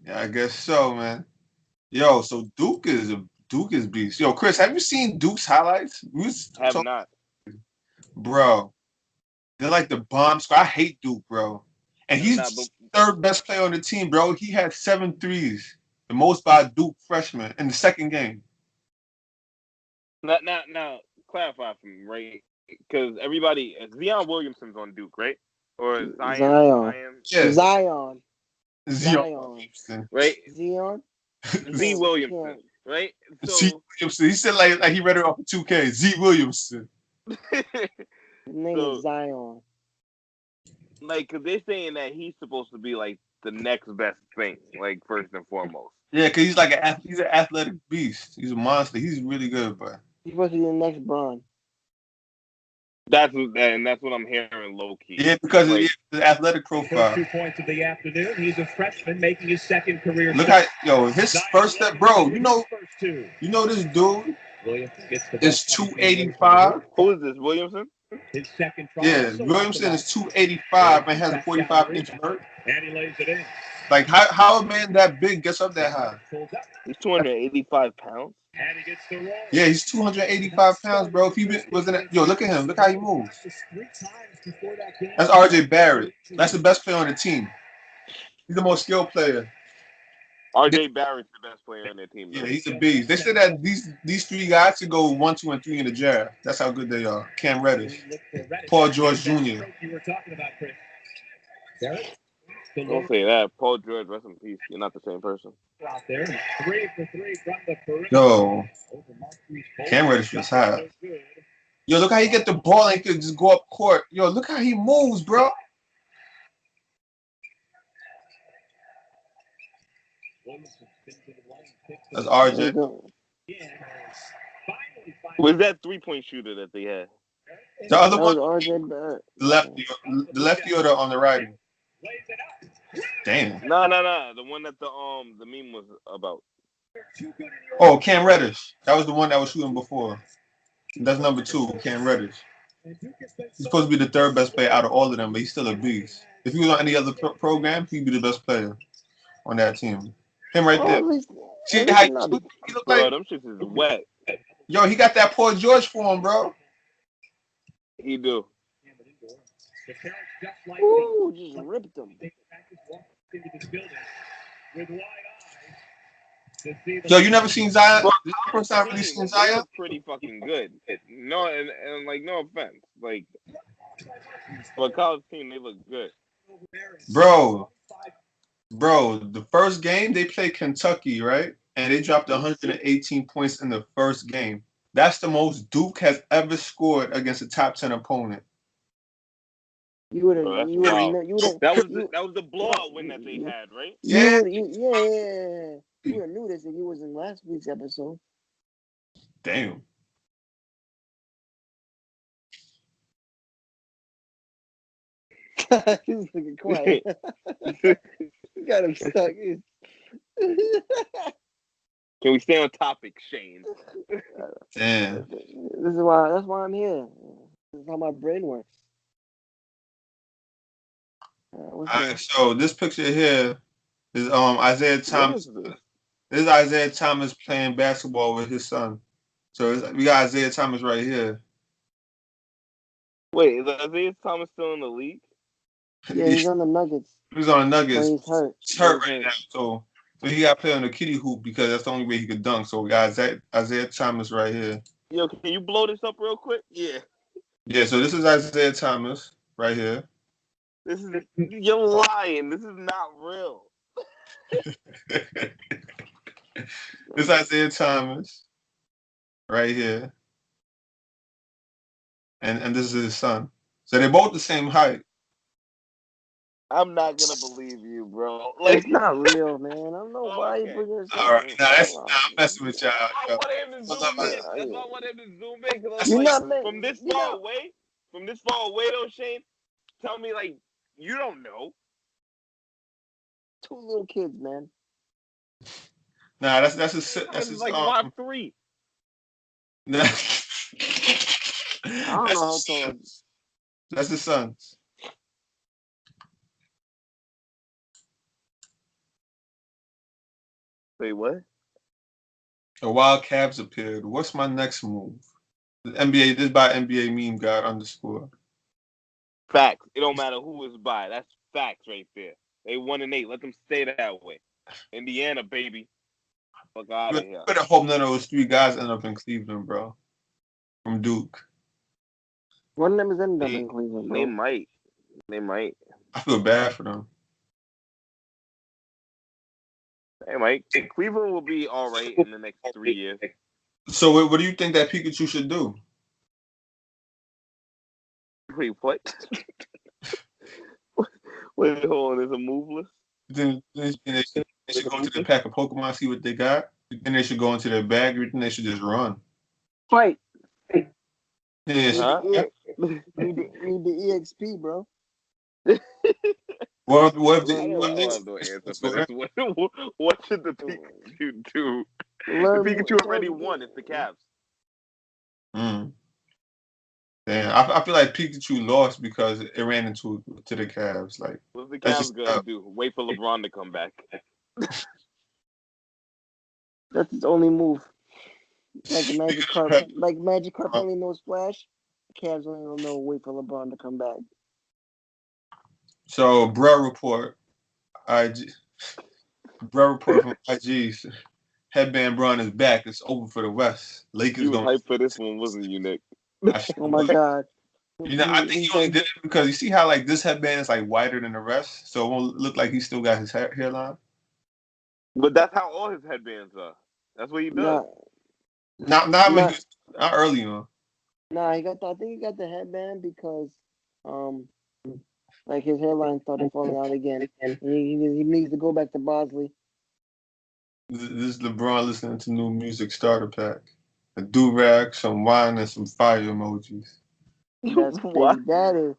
Yeah, I guess so, man. Yo, so Duke is beast. Yo, Chris, have you seen Duke's highlights? Have not. Bro, they're like the bomb squad. I hate Duke, bro. And he's third best player on the team, bro. He had 7 threes, the most by a Duke freshman in the second game. Now, clarify for me, right? Because everybody, Zion Williamson's on Duke, right? Or Zion. Yeah. Zion. Right? Zion. Z Williamson, right? So Z Williamson. He said like he read it off of 2K. Z Williamson. Name Zion. Like, because they're saying that he's supposed to be like the next best thing, like first and foremost. Yeah, because he's like he's an athletic beast. He's a monster. He's really good, bro. He's supposed to be the next Bron. That's what I'm hearing low key. Yeah, because of the athletic profile. First 2 points of the afternoon. He's a freshman making his second career. Look how his first step, bro. You know this dude is 285. Who is this, Williamson? His second try. Yeah, Williamson is 285 and has a 45-inch vert. And he lays it in. Like how a man that big gets up that high? He's 285 pounds. And he gets the roll. Yeah, he's 285 pounds, bro. If he was in look at him. Look how he moves. That's RJ Barrett. That's the best player on the team. He's the most skilled player. RJ Barrett's the best player on their team. Yeah, he's a beast. They said that these 3 guys could go 1, 2, and 3 in the draft. That's how good they are. Cam Reddish, Paul George Jr. You were talking about, Chris. Barrett? Don't say that. Paul George, rest in peace. You're not the same person. Out there, 3 for 3 from the perimeter. Yo, Cam Reddish was high. Yo, look how he get the ball and he could just go up court. Yo, look how he moves, bro. That's RJ. Was that 3-point shooter that they had? The other one, RJ Barrett. the lefty or on the right. Damn. No. The one that the meme was about. Oh, Cam Reddish. That was the one that was shooting before. That's number 2, Cam Reddish. He's supposed to be the third best player out of all of them, but he's still a beast. If he was on any other program, he'd be the best player on that team. Him right there. See how he look like? Bro, them shits is wet. Yo, he got that Paul George form, bro. He do. Ooh, just ripped him. Yo, you never seen Zion? First time really seen Zion? Pretty fucking good. No, and like no offense, like for a college team, they look good. Bro, the first game they played Kentucky, right? And they dropped 118 points in the first game. That's the most Duke has ever scored against a top 10 opponent. You would have. That was the blowout win that they had, right? Yeah. You would have knew this if you was in last week's episode. Damn. He's looking quiet. You got him stuck. Can we stay on topic, Shane? Damn. That's why I'm here. how my brain works. So this picture here is Isaiah Thomas. This is Isaiah Thomas playing basketball with his son. So we got Isaiah Thomas right here. Wait, is Isaiah Thomas still in the league? Yeah, he's on the Nuggets. He's on the Nuggets. But he's hurt. He's hurt right now. So he got to play on the kiddie hoop because that's the only way he could dunk. So we got Isaiah Thomas right here. Yo, can you blow this up real quick? Yeah. Yeah, so this is Isaiah Thomas right here. You're lying. This is not real. This is Isaiah Thomas right here. And this is his son. So they're both the same height. I'm not gonna believe you, bro. It's not real, man. I don't know why you bring this up. All right, I'm messing with y'all. I wanted him to zoom in. That's why I wanted him to zoom in because I'm like, from this far away, though, Shane. Tell me, like, you don't know. 2 little kids, man. Nah, that's his like 5'3". Nah. I don't know how tall. That's his son. Wait, what? The wild Cavs appeared. What's my next move? The NBA. This by NBA meme god _. Facts. It don't matter who is by. That's facts right there. They 1-8. Let them stay that way. Indiana, baby. Fuck out of here. Better hope none of those 3 guys end up in Cleveland, bro. From Duke. One of them is ended up in Cleveland, bro. They might. I feel bad for them. Hey, Mike. Cleveland will be all right in the next 3 years. So what do you think that Pikachu should do? Wait, what? Wait, hold on. There's a move list? Then they should go into the pack of Pokemon, see what they got. Then they should go into their bag. Then they should just run. Fight. Yeah. Need the EXP, bro. What if what should the Pikachu do? The Pikachu already won. It's the Cavs. Damn, I feel like Pikachu lost because it ran into the Cavs. Like, what's the Cavs gonna do? Wait for LeBron to come back. That's his only move. Like Magikarp only knows Splash. The Cavs only know wait for LeBron to come back. So, Bro report from IG's Headband Bron is back. It's over for the West. Lakers you was hyped for this one, wasn't you, Nick? Oh my God! You know, I think he only did it because you see how like this headband is like wider than the rest, so it won't look like he still got his hairline. But that's how all his headbands are. That's what he does. Not early on. Nah, I think he got the headband because like his hairline started falling out again, and he needs to go back to Bosley. This is LeBron listening to new music starter pack. A do-rag, some wine, and some fire emojis. That's what? That is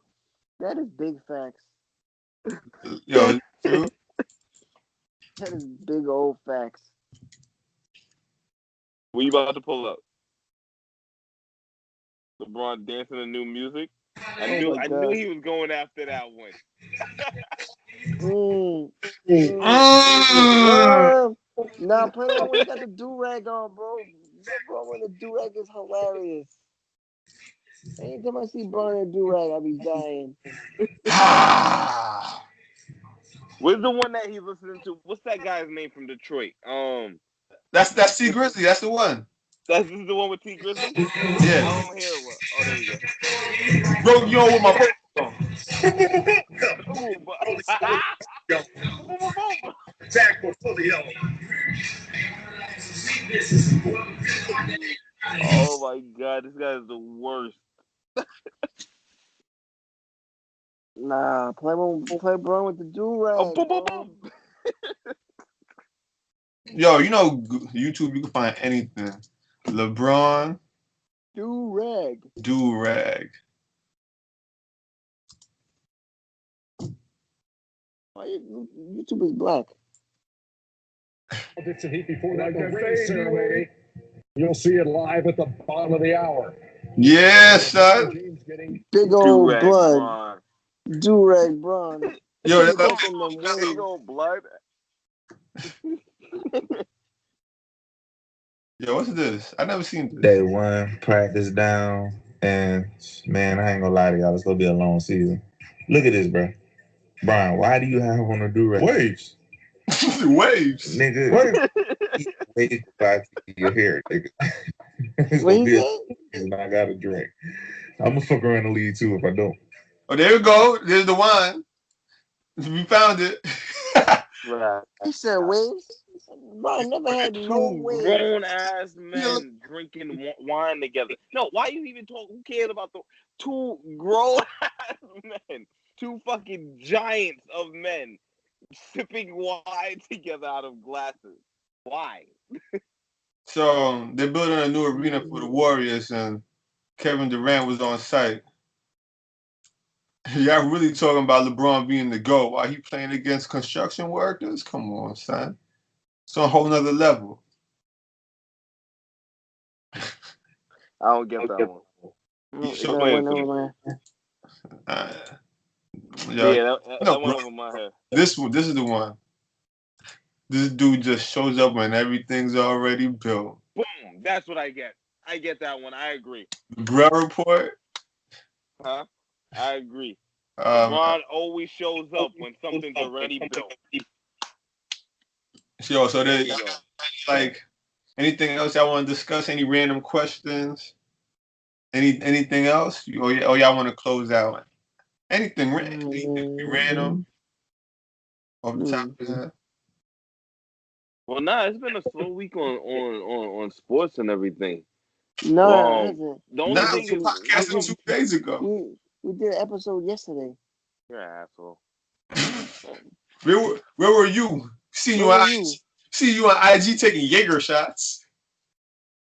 big facts. Yo, true? That is big old facts. What you about to pull up? LeBron dancing to new music? I knew he was going after that one. Nah, play that when he got the do-rag on, bro. Bro, when the do-rag is hilarious. Anytime I see Bron in a do-rag, I'll be dying. Where's the one that he's listening to? What's that guy's name from Detroit? That's T Grizzly. That's the one. This is the one with T Grizzly? Yeah. I don't hear it. Oh, there you go. Bro, you know what my Dak was fully yellow. Oh my God, this guy is the worst. Nah, play Bron with the do-rag. Boom, boom, boom. Yo, you know YouTube, you can find anything. LeBron do-rag. Why YouTube is black? It's a heat before that ring ceremony. You'll see it live at the bottom of the hour. Yeah, son. Big old Durag blood. Bron. Durag Bron. Yo, He's that's taking them Big waves. old blood. yo, what's this? I never seen this. Day one, practice down, and man, I ain't gonna lie to y'all. It's gonna be a long season. Look at this, bro. Brian, why do you have on a do-rag? Waves. Waves. Nigga. Waves back to your hair, nigga. It's What gonna he be said? and I got a drink. I'm gonna fuck around the lead too if I don't. Oh, there you go. There's the wine. We found it. Right. He said waves. Bro, I never had no Two waves. grown ass men drinking wine together. No, why you even talk? Who cares about the two grown ass men? Two fucking giants of men sipping wine together out of glasses. Why? So they're building a new arena for the Warriors, and Kevin Durant was on site. Y'all really talking about LeBron being the GOAT while he playing against construction workers? Come on, son. It's on a whole nother level. I don't get that one. You Explain sure? it to me. Yeah, that went over my head. This is the one. This dude just shows up when everything's already built. Boom. That's what I get. I get that one. I agree. The Brett Report. Huh? I agree. LeBron always shows up when something's already built. Yo, so There there's you go. like anything else y'all want to discuss? Any random questions? Anything else? Or y'all want to close out? Anything random off the top of your head? Well, it's been a slow week on sports and everything. No, it hasn't. The only thing is, podcasting 2 days ago. We did an episode yesterday. You're an asshole. Where were you? See you on IG taking Jaeger shots.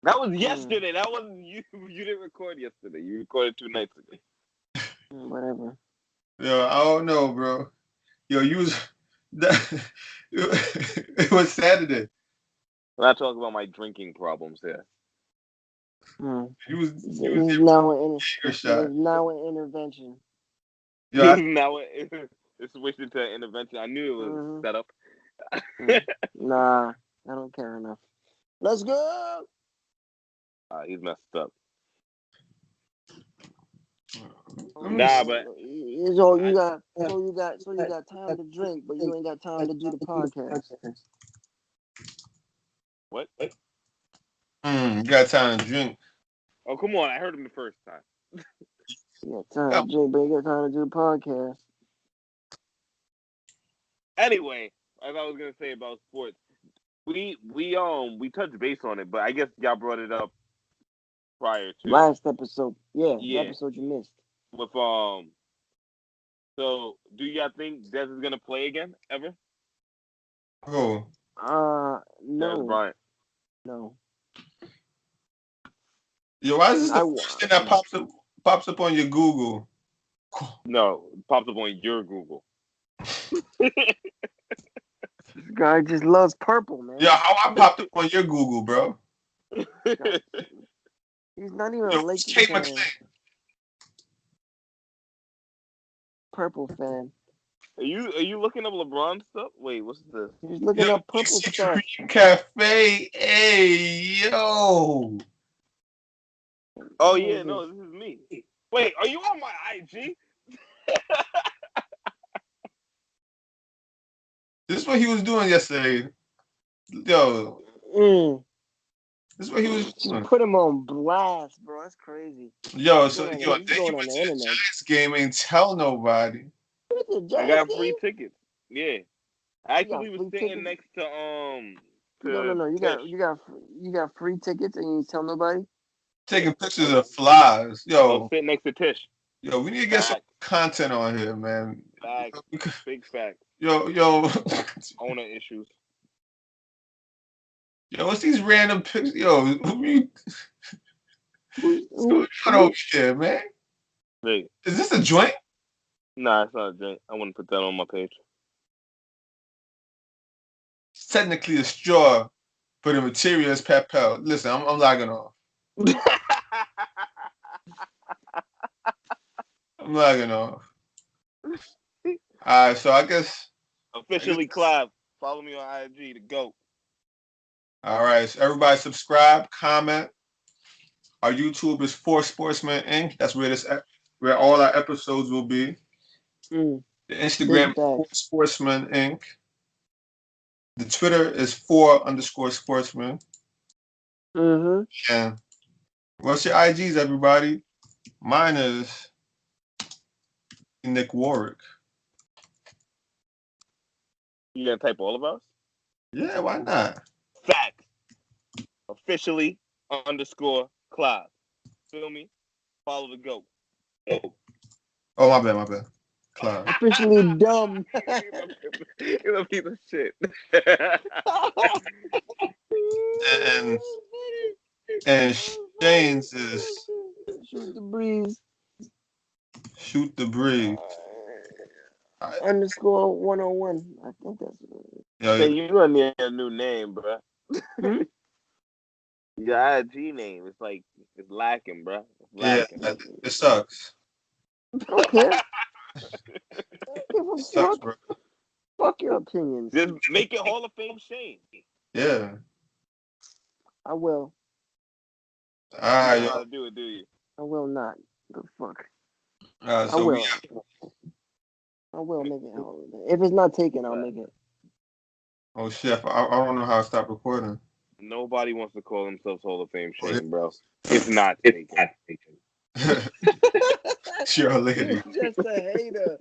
That was yesterday. That wasn't you. You didn't record yesterday. You recorded 2 nights ago. Whatever. Yo, I don't know, bro. Yo, you was it was Saturday. I'm not talking about my drinking problems here. You was now an intervention. Yeah, now it's switched into an intervention. I knew it was set up. Nah, I don't care enough. Let's go. He's messed up. Nah, but you got time to drink, but you ain't got time to do the podcast. What? You got time to drink. Oh, come on. I heard him the first time. You got time to drink, but you got time to do the podcast. Anyway, as I was gonna say about sports, we touched base on it, but I guess y'all brought it up prior to last episode. The episode you missed. With so do y'all think Dez is gonna play again ever? Oh. No. Dez Bryant. No. Yo, why is this the first thing that pops up on your Google? No, it pops up on your Google. This guy just loves purple, man. Yeah, how I popped up on your Google, bro? He's not even a Lakers fan. Purple fan. Are you looking up LeBron stuff? Wait, what's this? He's looking up purple stuff. Cafe, hey yo. Oh yeah, no, this is me. Wait, are you on my IG? This is what he was doing yesterday. Yo. This is what he was doing. Put him on blast, bro. That's crazy. Yo, so then he went to the Giants game, ain't tell nobody. I got free tickets. Yeah. I actually was sitting next to No. You got free tickets and you tell nobody? Taking pictures of flies. Yo. I was sitting next to Tish. Yo, we need to get some content on here, man. Facts. Big fact. Yo. Owner issues. Yo, what's these random pictures? Yo, what's going on over here, man? Hey. Is this a joint? Nah, it's not a joint. I wouldn't put that on my page. It's technically a straw, but the material is Papel. Listen, I'm logging off. I'm logging off. All right, so I guess Officially, Clive. Follow me on IG to go. All right, so everybody subscribe, comment. Our YouTube is FourSportsmen Inc. That's where all our episodes will be. The Instagram is FourSportsmen Inc. The Twitter is 4_sportsmen. And what's your IGs, everybody? Mine is Nick Warwick. You gonna type all of us? Yeah, why not? Facts. Officially _Clive. Feel me? Follow the GOAT. Oh, my bad. Clive. Officially dumb. You're a piece of shit. and Shane's is Shoot the breeze. Shoot the breeze. _101. I think that's it. So you're gonna need a new name, bro. Your IG name is like it's lacking, bro. It's lacking. Yeah, it sucks. Okay. It sucks, bro. Fuck your opinions. Just make it Hall of Fame Shane. Yeah. I will. You know how to do it, do you? I will not. The fuck. So I will. I will make it. If it's not taken, I'll make it. Oh shit! I don't know how to stop recording. Nobody wants to call themselves Hall of Fame Shane, bro. It's not taken. Sure, lady. Just a hater.